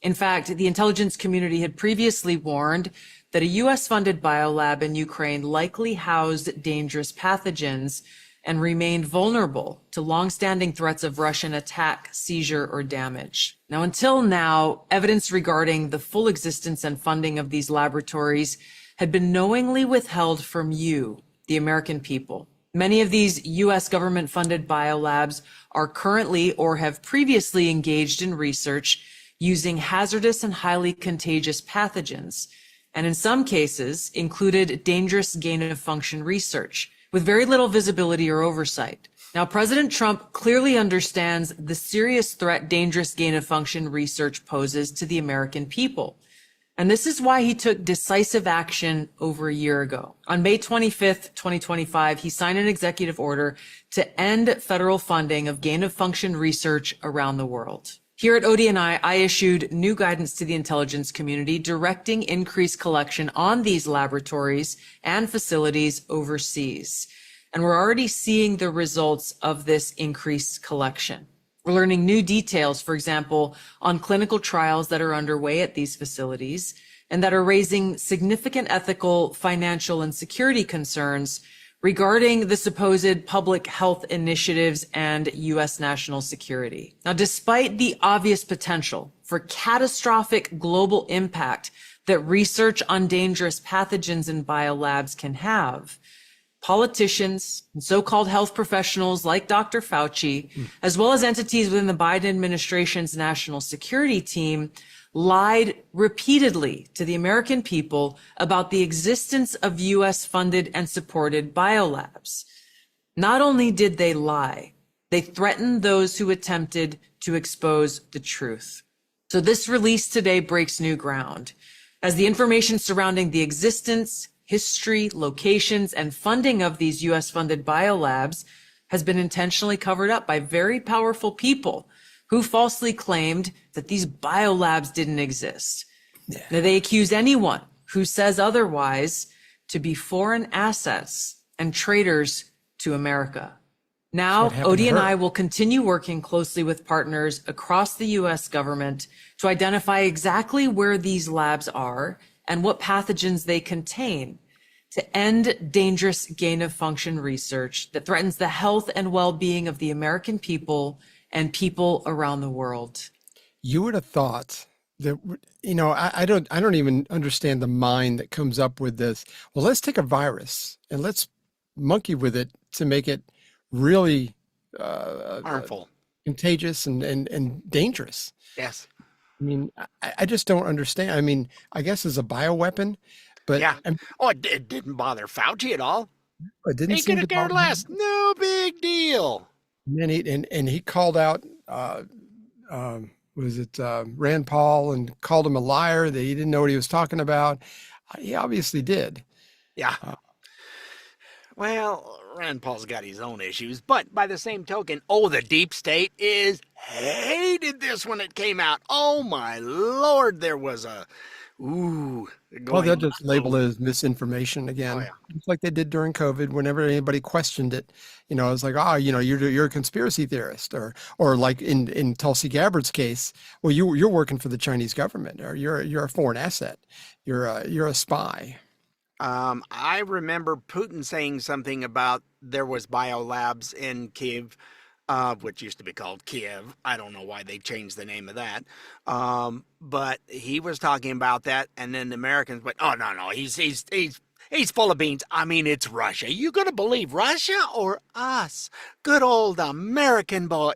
In fact, the intelligence community had previously warned that a U.S.-funded biolab in Ukraine likely housed dangerous pathogens and remained vulnerable to longstanding threats of Russian attack, seizure, or damage. Now, until now, evidence regarding the full existence and funding of these laboratories had been knowingly withheld from you, the American people. Many of these U.S. government-funded biolabs are currently or have previously engaged in research using hazardous and highly contagious pathogens, and in some cases included dangerous gain-of-function research with very little visibility or oversight. Now, President Trump clearly understands the serious threat dangerous gain-of-function research poses to the American people. And this is why he took decisive action over a year ago. On May 25th, 2025, he signed an executive order to end federal funding of gain-of-function research around the world. Here at ODNI, I issued new guidance to the intelligence community directing increased collection on these laboratories and facilities overseas. And we're already seeing the results of this increased collection. We're learning new details, for example, on clinical trials that are underway at these facilities and that are raising significant ethical, financial, and security concerns regarding the supposed public health initiatives and U.S. national security. Now, despite the obvious potential for catastrophic global impact that research on dangerous pathogens in biolabs can have, politicians and so-called health professionals like Dr. Fauci, as well as entities within the Biden administration's national security team, lied repeatedly to the American people about the existence of U.S. funded and supported biolabs. Not only did they lie, they threatened those who attempted to expose the truth. So this release today breaks new ground, as the information surrounding the existence, history, locations, and funding of these U.S.-funded biolabs has been intentionally covered up by very powerful people who falsely claimed that these biolabs didn't exist. Yeah. Now, they accuse anyone who says otherwise to be foreign assets and traitors to America. Now, ODNI will continue working closely with partners across the U.S. government to identify exactly where these labs are and what pathogens they contain to end dangerous gain-of-function research that threatens the health and well-being of the American people and people around the world. You would have thought that, I don't even understand the mind that comes up with this. Well, let's take a virus and let's monkey with it to make it really harmful, contagious, and dangerous. Yes. I mean, I just don't understand. I mean, I guess as a bioweapon, but yeah. It didn't bother Fauci at all. It didn't he seem could have cared less. No big deal. And he called out, Rand Paul, and called him a liar, that he didn't know what he was talking about. He obviously did. Yeah. Well, Rand Paul's got his own issues, but by the same token, the deep state hated this when it came out. Oh my Lord, there was well, they'll just label it as misinformation again. Oh, yeah. Just like they did during COVID. Whenever anybody questioned it, it was like, you're a conspiracy theorist, or like in Tulsi Gabbard's case, well, you're working for the Chinese government, or you're a foreign asset, you're a spy. I remember Putin saying something about there was biolabs in Kiev, which used to be called Kiev. I don't know why they changed the name of that. But he was talking about that, and then the Americans went, "Oh no, he's full of beans. I mean, it's Russia. You gonna believe Russia or us? Good old American boy."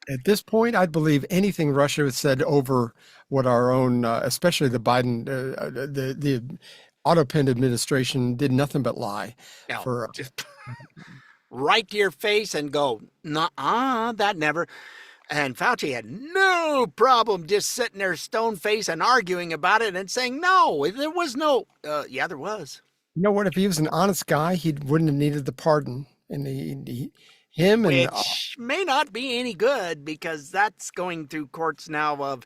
At this point, I'd believe anything Russia has said over what our own, especially the Biden, the Autopen administration did nothing but lie. No, just right to your face and go, "Nuh-uh, that never." And Fauci had no problem just sitting there stone faced and arguing about it and saying, "No, there was no." Yeah, there was. You know what? If he was an honest guy, he wouldn't have needed the pardon. And which may not be any good, because that's going through courts now.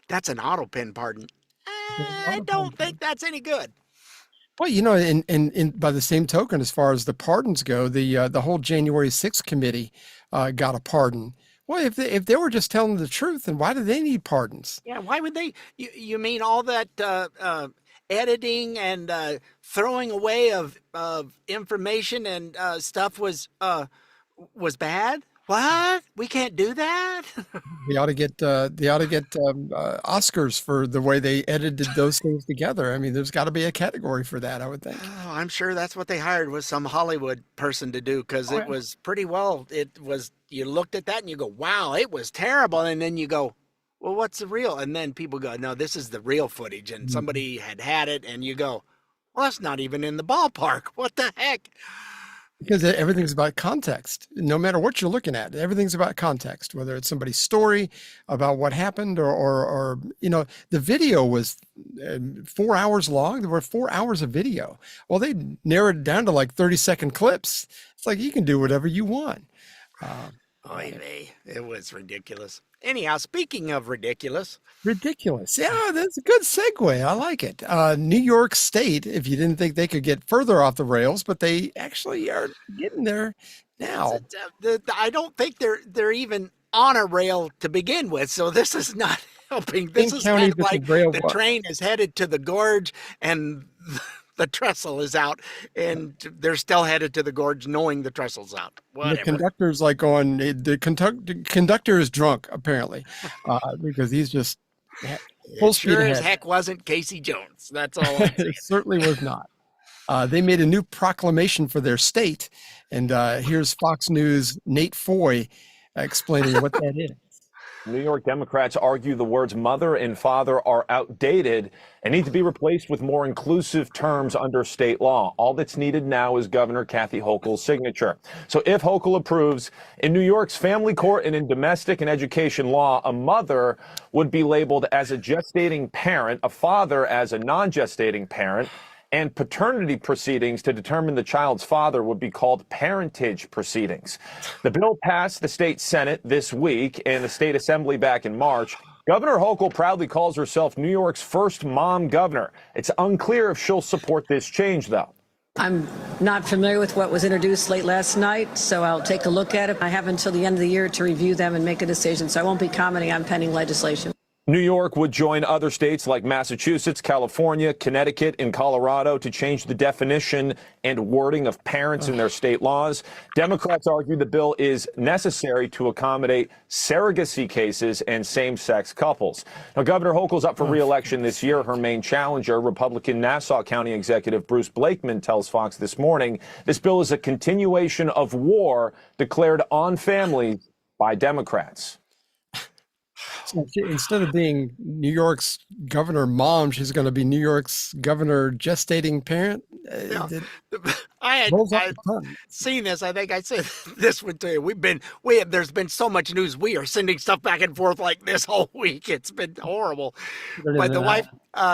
That's an Autopen pardon. I don't think that's any good. Well, and by the same token, as far as the pardons go, the whole January 6th committee got a pardon. Well, if they were just telling the truth, then why do they need pardons? Yeah, why would they? You mean all that editing and throwing away of information and stuff was bad? What? We can't do that? They ought to get Oscars for the way they edited those things together. I mean, there's got to be a category for that, I would think. Oh, I'm sure that's what they hired, was some Hollywood person to do, because it was pretty well. It was. You looked at that and you go, "Wow, it was terrible," and then you go, "Well, what's the real?" And then people go, "No, this is the real footage," and somebody had it, and you go, "Well, that's not even in the ballpark. What the heck?" Because everything's about context. No matter what you're looking at, everything's about context, whether it's somebody's story about what happened or the video was 4 hours long. There were 4 hours of video. Well, they narrowed it down to like 30-second clips. It's like you can do whatever you want. It was ridiculous. Anyhow, speaking of ridiculous. Ridiculous. Yeah, that's a good segue. I like it. New York State, if you didn't think they could get further off the rails, but they actually are getting there now. I don't think they're even on a rail to begin with, so this is not helping. This is kind of like the train is headed to the gorge and the trestle is out, and they're still headed to the gorge knowing the trestle's out. Whatever. The conductor's like going, the conductor is drunk, apparently, because he's just full speed ahead. As heck wasn't Casey Jones. That's all I'm saying. It certainly was not. They made a new proclamation for their state, and here's Fox News' Nate Foy explaining what that is. New York Democrats argue the words mother and father are outdated and need to be replaced with more inclusive terms under state law. All that's needed now is Governor Kathy Hochul's signature. So if Hochul approves, in New York's family court and in domestic and education law, a mother would be labeled as a gestating parent, a father as a non-gestating parent, and paternity proceedings to determine the child's father would be called parentage proceedings. The bill passed the state Senate this week and the state assembly back in March. Governor Hochul proudly calls herself New York's first mom governor. It's unclear if she'll support this change, though. I'm not familiar with what was introduced late last night, so I'll take a look at it. I have until the end of the year to review them and make a decision, so I won't be commenting on pending legislation. New York would join other states like Massachusetts, California, Connecticut, and Colorado to change the definition and wording of parents in their state laws. Democrats argue the bill is necessary to accommodate surrogacy cases and same-sex couples. Now, Governor Hochul's up for re-election this year. Her main challenger, Republican Nassau County Executive Bruce Blakeman, tells Fox this morning this bill is a continuation of war declared on families by Democrats. So instead of being New York's governor mom, she's going to be New York's governor gestating parent. I had seen this. I think I said this one to you. There's been so much news. We are sending stuff back and forth like this whole week. It's been horrible. But the wife,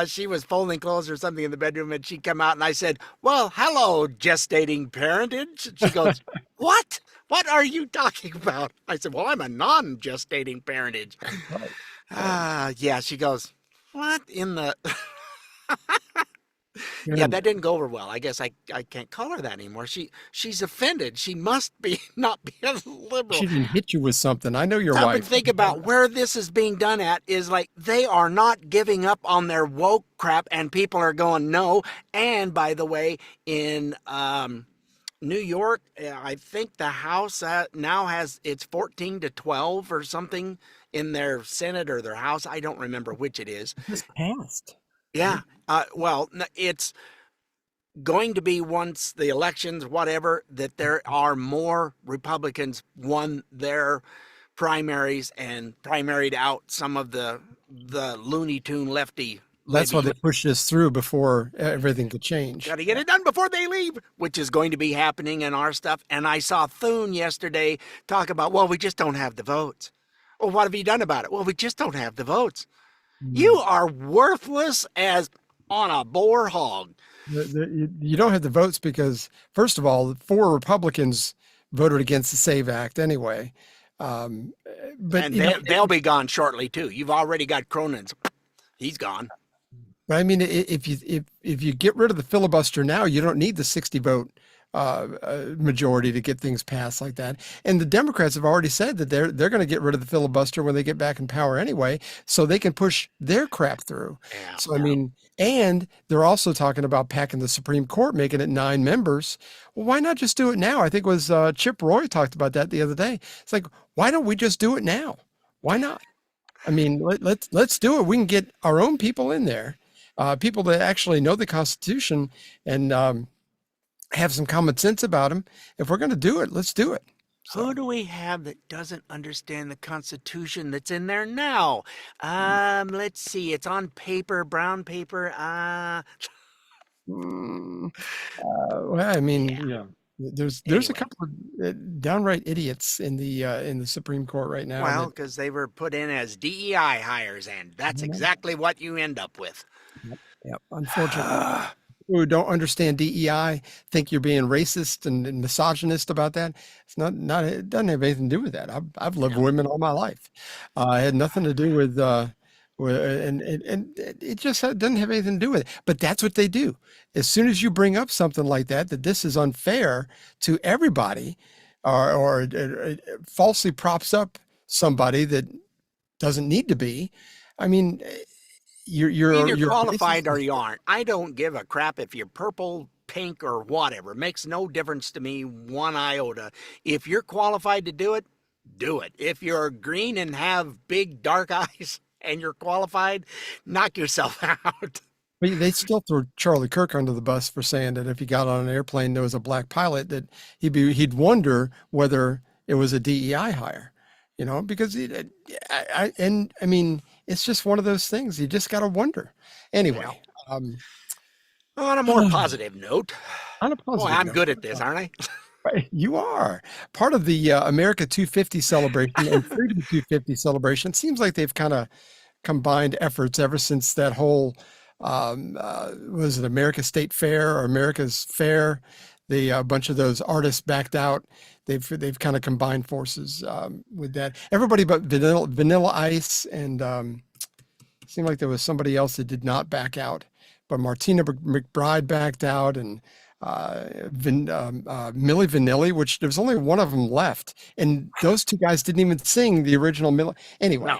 she was folding clothes or something in the bedroom, and she come out, and I said, "Well, hello, gestating parentage." She goes, "What? What are you talking about?" I said, "Well, I'm a non-gestating parentage." Yeah, she goes, "What in the..." Yeah, that didn't go over well. I guess I can't call her that anymore. She's offended. She must be not be a liberal. She didn't hit you with something. I know your Stop wife. and think about where this is being done at is like they are not giving up on their woke crap, and people are going no. And by the way, in New York, I think the House now has it's 14-12 or something in their Senate or their House. I don't remember which it is. It just passed. Yeah. Well, it's going to be once the elections, whatever, that there are more Republicans won their primaries and primaried out some of the Looney Tune lefty. That's why they pushed this through before everything could change. Got to get it done before they leave, which is going to be happening in our stuff. And I saw Thune yesterday talk about, well, we just don't have the votes. Well, what have you done about it? Well, we just don't have the votes. You are worthless as on a boar hog. You don't have the votes because, first of all, 4 Republicans voted against the SAVE Act anyway. But and they'll be gone shortly too. You've already got Cronin's; he's gone. I mean, if you get rid of the filibuster now, you don't need the 60 vote majority to get things passed like that. And the Democrats have already said that they're going to get rid of the filibuster when they get back in power anyway, so they can push their crap through. Yeah, so, I mean, and they're also talking about packing the Supreme Court, making it 9 members. Well, why not just do it now? I think it was Chip Roy talked about that the other day. It's like, why don't we just do it now? Why not? I mean, let's do it. We can get our own people in there, people that actually know the Constitution and have some common sense about them. If we're going to do it, let's do it. So. Who do we have that doesn't understand the Constitution that's in there now? Let's see. It's on paper, brown paper. Well, I mean, There's Anyway. a couple of downright idiots in the Supreme Court right now. Well, because they were put in as DEI hires, and that's exactly what you end up with. Yep. Unfortunately, people who don't understand DEI think you're being racist and misogynist about that. It's not. It doesn't have anything to do with that. I've loved women all my life. It had nothing to do with. And it just doesn't have anything to do with it. But that's what they do. As soon as you bring up something like that this is unfair to everybody, or it falsely props up somebody that doesn't need to be. I mean, you're Either qualified or you aren't. I don't give a crap if you're purple, pink, or whatever. It makes no difference to me one iota. If you're qualified to do it, do it. If you're green and have big dark eyes and you're qualified, knock yourself out. But they still throw Charlie Kirk under the bus for saying that if he got on an airplane and there was a black pilot, that he'd wonder whether it was a DEI hire, because I mean, it's just one of those things. You just got to wonder. Anyway, on a more positive note. On a positive I'm note, good at this, aren't I? You are part of the America 250 celebration and Freedom 250 celebration. Seems like they've kind of combined efforts ever since that whole was it America State Fair or America's Fair? A bunch of those artists backed out. They've kind of combined forces with that. Everybody but Vanilla Ice and seemed like there was somebody else that did not back out, but Martina McBride backed out, and Milli Vanilli, which there's only one of them left, and those two guys didn't even sing the original Milli. Anyway,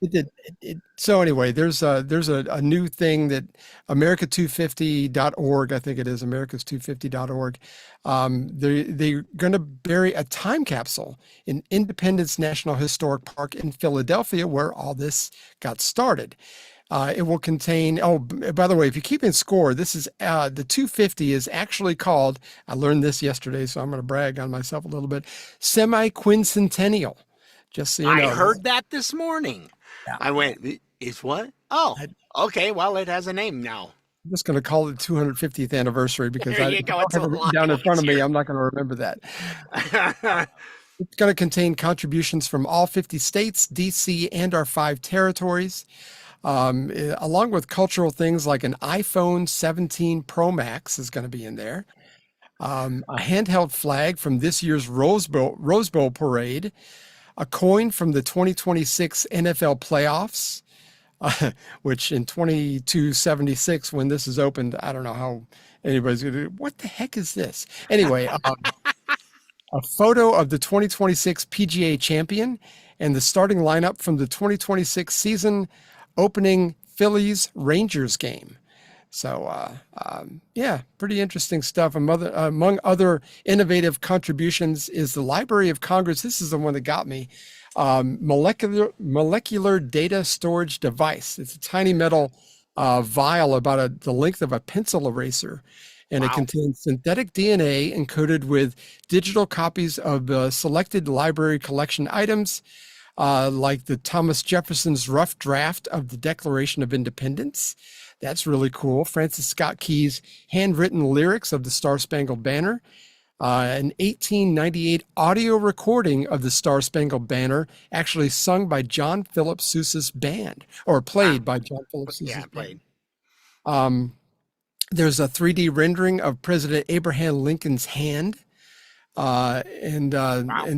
it did. So anyway, there's a new thing that America250.org, I think it is Americas250.org. They're going to bury a time capsule in Independence National Historic Park in Philadelphia, where all this got started. It will contain, by the way, if you keep in score, this is the 250 is actually called, I learned this yesterday, so I'm going to brag on myself a little bit, semi-quincentennial. Just so you know. I heard that this morning. Yeah. I went, it's what? Oh, okay. Well, it has a name now. I'm just going to call it 250th anniversary because I have it down in front of me. I'm not going to remember that. It's going to contain contributions from all 50 states, DC, and our 5 territories. Along with cultural things like an iPhone 17 Pro Max is going to be in there. A handheld flag from this year's Rose Bowl parade. A coin from the 2026 NFL playoffs, which in 2276, when this is opened, I don't know how anybody's going to do. What the heck is this? Anyway, a photo of the 2026 PGA champion and the starting lineup from the 2026 season opening Phillies Rangers game. So, pretty interesting stuff. Among other innovative contributions is the Library of Congress. This is the one that got me. Molecular data storage device. It's a tiny metal vial about the length of a pencil eraser. And It contains synthetic DNA encoded with digital copies of selected library collection items, like the Thomas Jefferson's rough draft of the Declaration of Independence. That's really cool. Francis Scott Key's handwritten lyrics of the Star Spangled Banner. An 1898 audio recording of the Star Spangled Banner, actually sung by John Philip Sousa's band, or played by John Philip Sousa's band. There's a 3D rendering of President Abraham Lincoln's hand. And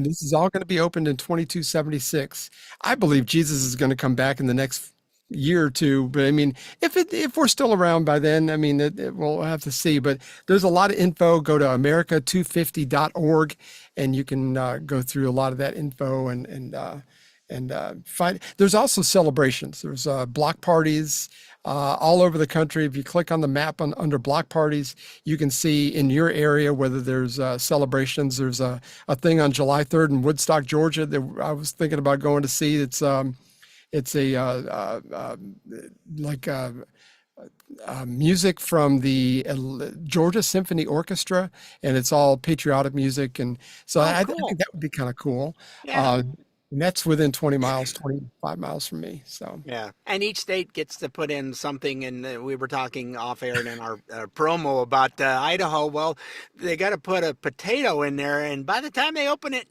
this is all going to be opened in 2276. I believe Jesus is going to come back in the next year or two, but I mean, if we're still around by then, I mean, we'll have to see. But there's a lot of info. Go to America250.org, and you can go through a lot of that info and find. There's also celebrations. There's block parties all over the country. If you click on the map under block parties, you can see in your area whether there's celebrations. There's a thing on July 3rd in Woodstock, Georgia that I was thinking about going to see. It's music from the Georgia Symphony Orchestra, and it's all patriotic music, and so I think that would be kind of cool. Yeah. And that's within 20 miles, 25 miles from me. So Yeah, and each state gets to put in something. And we were talking off air in our promo about Idaho. Well, they got to put a potato in there, and by the time they open it,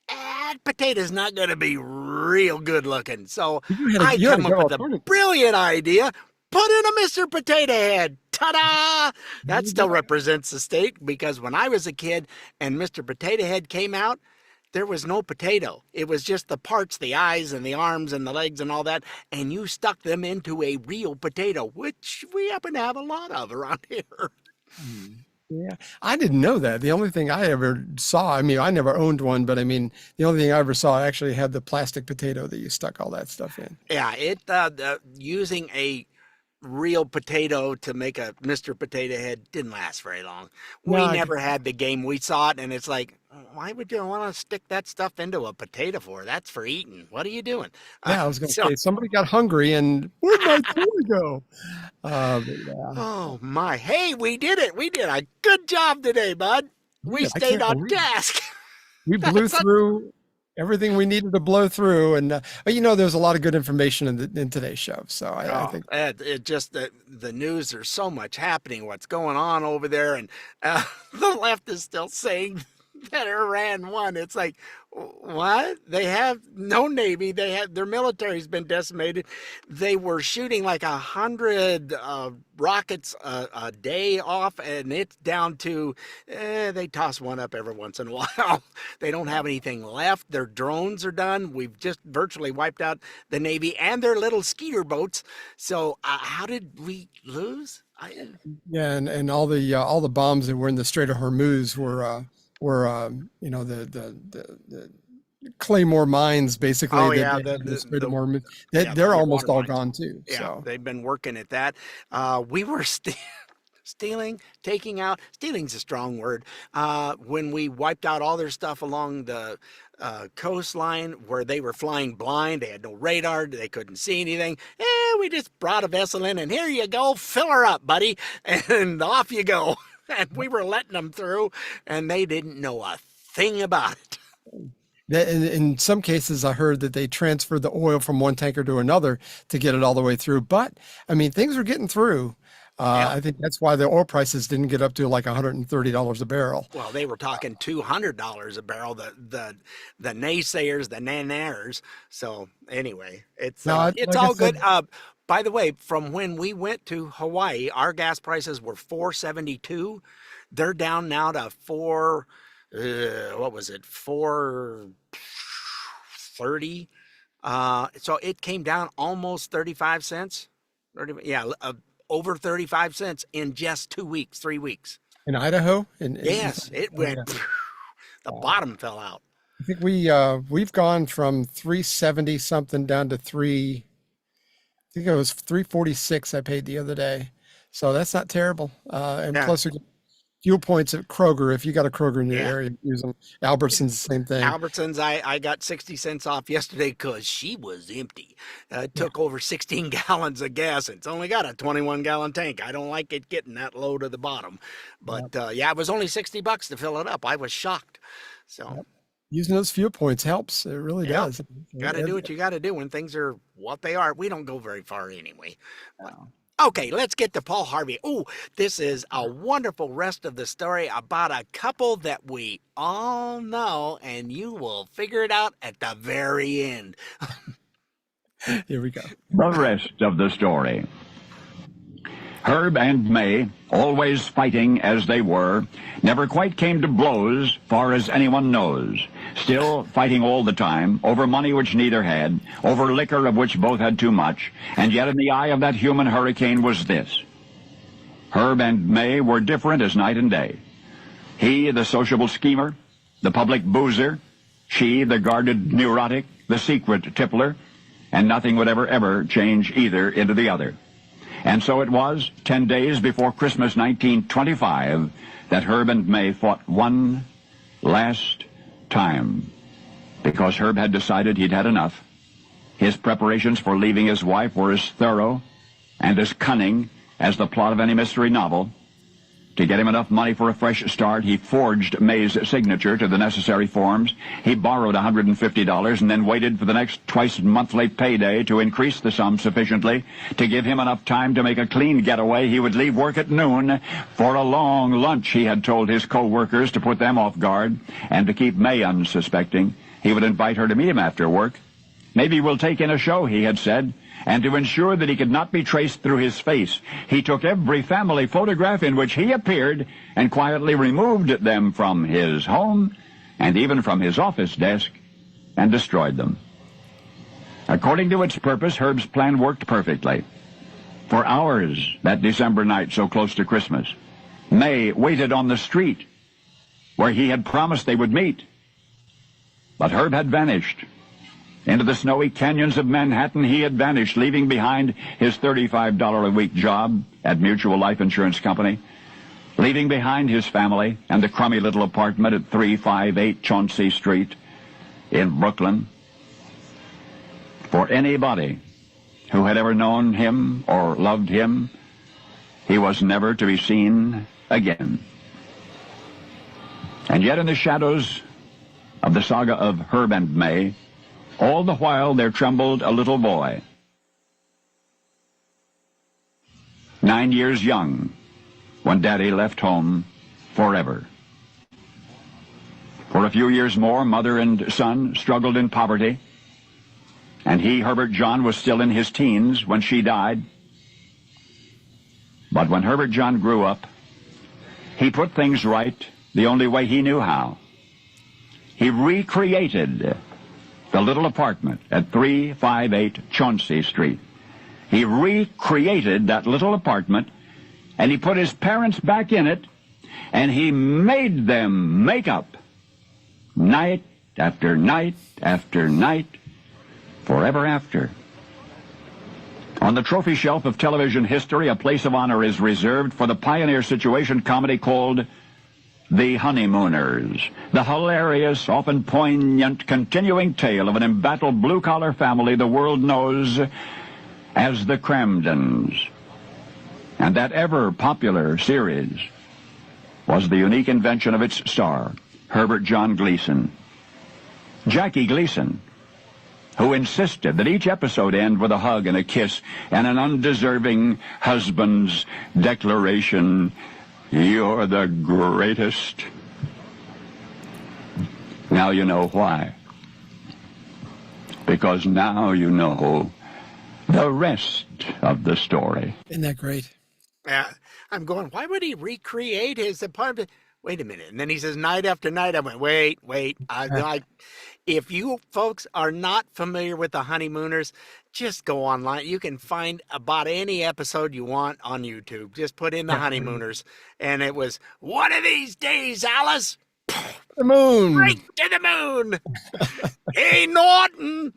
that potato's not going to be real good looking. So I come up with a brilliant idea. Put in a Mr. Potato Head. Ta-da! That still represents the state, because when I was a kid and Mr. Potato Head came out, there was no potato. It was just the parts, the eyes and the arms and the legs and all that, and you stuck them into a real potato, which we happen to have a lot of around here. yeah, I didn't know that. The only thing I ever saw, I mean, I never owned one, but I mean, the only thing I ever saw actually had the plastic potato that you stuck all that stuff in. Yeah, using a real potato to make a Mr. Potato Head didn't last very long. We never had the game. We saw it, and it's like, why would you want to stick that stuff into a potato for? That's for eating. What are you doing? Yeah, I was going to say, somebody got hungry, and where'd my toy go? Oh, my. Hey, we did it. We did a good job today, bud. We stayed on task. We blew through everything we needed to blow through, and but there's a lot of good information in today's show. So I think it just the news. There's so much happening. What's going on over there, and the left is still saying that Iran won. It's like, what? They have no navy. Their military's been decimated. They were shooting like 100 rockets a day off, and it's down to they toss one up every once in a while. They don't have anything left. Their drones are done. We've just virtually wiped out the Navy and their little skeeter boats. So how did we lose? Yeah, and all the bombs that were in the Strait of Hormuz were the Claymore mines, basically. Oh yeah, they're almost all gone too. Yeah, so they've been working at that. We were taking out. Stealing's a strong word. When we wiped out all their stuff along the coastline where they were flying blind, they had no radar, they couldn't see anything. We just brought a vessel in, and here you go, fill her up, buddy, and off you go. And we were letting them through, and they didn't know a thing about it. In some cases, I heard that they transferred the oil from one tanker to another to get it all the way through. But I mean, things were getting through. I think that's why the oil prices didn't get up to like $130 a barrel. Well, they were talking $200 a barrel. The naysayers, the nanaires. So anyway, it's all good. By the way, from when we went to Hawaii, our gas prices were $4.72. They're down now to $4.30. So it came down almost 35 cents. Over 35 cents in just 2 weeks, 3 weeks. In Idaho? Yes, it went. The bottom fell out. I think we've gone from 370 something down to I think it was 346 I paid the other day. So that's not terrible. Plus fuel points at Kroger. If you got a Kroger in your area, use them. Albertsons, same thing. Albertsons, I got 60 cents off yesterday because she was empty. It took over 16 gallons of gas. It's only got a 21-gallon tank. I don't like it getting that low to the bottom. But it was only $60 to fill it up. I was shocked. So using those fuel points helps. It really does. Got to do what you got to do when things are what they are. We don't go very far anyway. Okay, let's get to Paul Harvey. Oh, this is a wonderful rest of the story about a couple that we all know, and you will figure it out at the very end. Here we go. The rest of the story. Herb and May, always fighting as they were, never quite came to blows, far as anyone knows. Still fighting all the time, over money which neither had, over liquor of which both had too much, and yet in the eye of that human hurricane was this. Herb and May were different as night and day. He, the sociable schemer, the public boozer, she, the guarded neurotic, the secret tippler, and nothing would ever change either into the other. And so it was, 10 days before Christmas 1925, that Herb and May fought one last time, because Herb had decided he'd had enough. His preparations for leaving his wife were as thorough and as cunning as the plot of any mystery novel. To get him enough money for a fresh start, he forged May's signature to the necessary forms. He borrowed $150 and then waited for the next twice-monthly payday to increase the sum sufficiently to give him enough time to make a clean getaway. He would leave work at noon for a long lunch, he had told his co-workers, to put them off guard and to keep May unsuspecting. He would invite her to meet him after work. Maybe we'll take in a show, he had said. And to ensure that he could not be traced through his face, he took every family photograph in which he appeared and quietly removed them from his home and even from his office desk and destroyed them. According to its purpose, Herb's plan worked perfectly. For hours that December night so close to Christmas, May waited on the street where he had promised they would meet. But Herb had vanished. Into the snowy canyons of Manhattan he had vanished, leaving behind his $35 a week job at Mutual Life Insurance Company, leaving behind his family and the crummy little apartment at 358 Chauncey Street in Brooklyn. For anybody who had ever known him or loved him, he was never to be seen again. And yet in the shadows of the saga of Herb and May, all the while there trembled a little boy, 9 years young, when Daddy left home forever. For a few years more, mother and son struggled in poverty, and he, Herbert John, was still in his teens when she died. But when Herbert John grew up, he put things right the only way he knew how. He recreated the little apartment at 358 Chauncey Street. He recreated that little apartment, and he put his parents back in it, and he made them make up night after night after night, forever after. On the trophy shelf of television history, a place of honor is reserved for the pioneer situation comedy called The Honeymooners, the hilarious, often poignant, continuing tale of an embattled blue-collar family the world knows as the Cramdens. And that ever-popular series was the unique invention of its star, Herbert John Gleason. Jackie Gleason, who insisted that each episode end with a hug and a kiss and an undeserving husband's declaration, "You're the greatest." Now you know why. Because now you know the rest of the story. Isn't that great? Yeah, I'm going, why would he recreate his apartment? Wait a minute. And then he says, night after night. I went, wait. If you folks are not familiar with the Honeymooners, just go online. You can find about any episode you want on YouTube. Just put in the Honeymooners. And it was, one of these days, Alice, the moon. Right to the moon. Hey, Norton.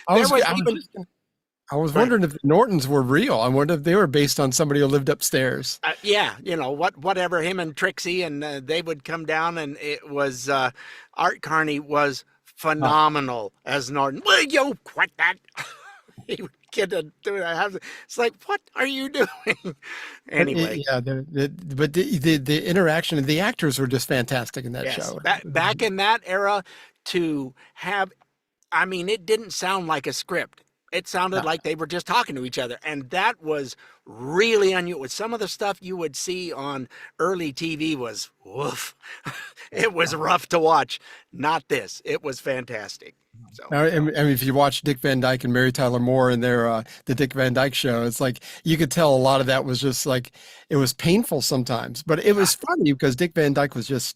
I was wondering if the Nortons were real. I wonder if they were based on somebody who lived upstairs. Yeah, whatever, him and Trixie, and they would come down, and it was, Art Carney was phenomenal as Norton. Will you quit that? He would get to do it. It's like, what are you doing? Anyway. Yeah, but the interaction, and the actors were just fantastic in that show. Back in that era, to have, it didn't sound like a script. It sounded like they were just talking to each other. And that was really unusual. Some of the stuff you would see on early TV was woof. It was rough to watch. Not this. It was fantastic. So, if you watch Dick Van Dyke and Mary Tyler Moore in their the Dick Van Dyke Show, it's like you could tell a lot of that was just like, it was painful sometimes, but it was funny because Dick Van Dyke was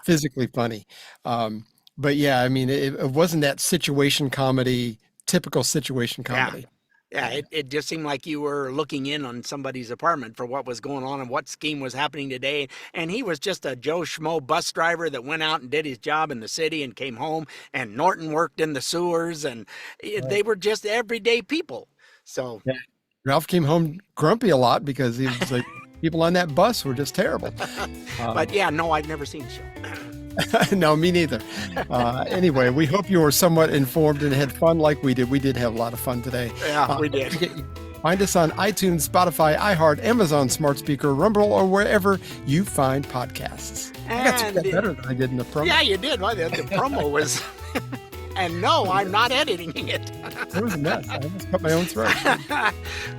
physically funny. But yeah, it wasn't that situation comedy. Typical situation comedy. Yeah, it just seemed like you were looking in on somebody's apartment for what was going on and what scheme was happening today. And he was just a Joe Schmo bus driver that went out and did his job in the city and came home. And Norton worked in the sewers, and they were just everyday people. So Ralph came home grumpy a lot because he was like, people on that bus were just terrible. But yeah, no, I've never seen the show. No, me neither. Anyway, we hope you were somewhat informed and had fun like we did. We did have a lot of fun today. Yeah, we did. Find us on iTunes, Spotify, iHeart, Amazon Smart Speaker, Rumble, or wherever you find podcasts. I got to get better than I did in the promo. Yeah, you did. Well, the promo was... And no, I'm not editing it. It was a mess. I almost cut my own throat.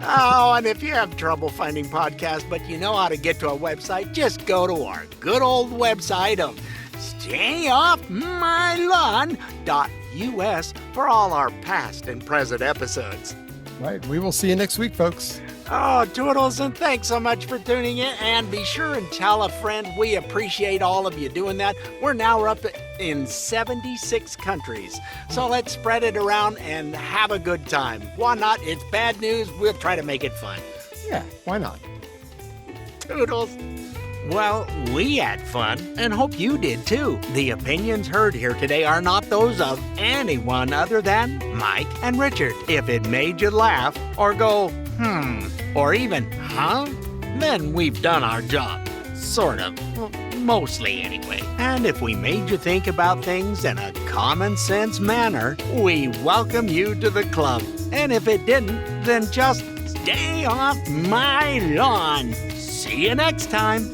Oh, and if you have trouble finding podcasts, but you know how to get to our website, just go to our good old website of stayoffmylawn.us for all our past and present episodes. Right. We will see you next week, folks. Oh, toodles, and thanks so much for tuning in. And be sure and tell a friend. We appreciate all of you doing that. We're now up in 76 countries. So let's spread it around and have a good time. Why not? It's bad news. We'll try to make it fun. Yeah, why not? Toodles. Well, we had fun and hope you did too. The opinions heard here today are not those of anyone other than Mike and Richard. If it made you laugh or go, or even, then we've done our job. Sort of. Well, mostly anyway. And if we made you think about things in a common sense manner, we welcome you to the club. And if it didn't, then just stay off my lawn. See you next time.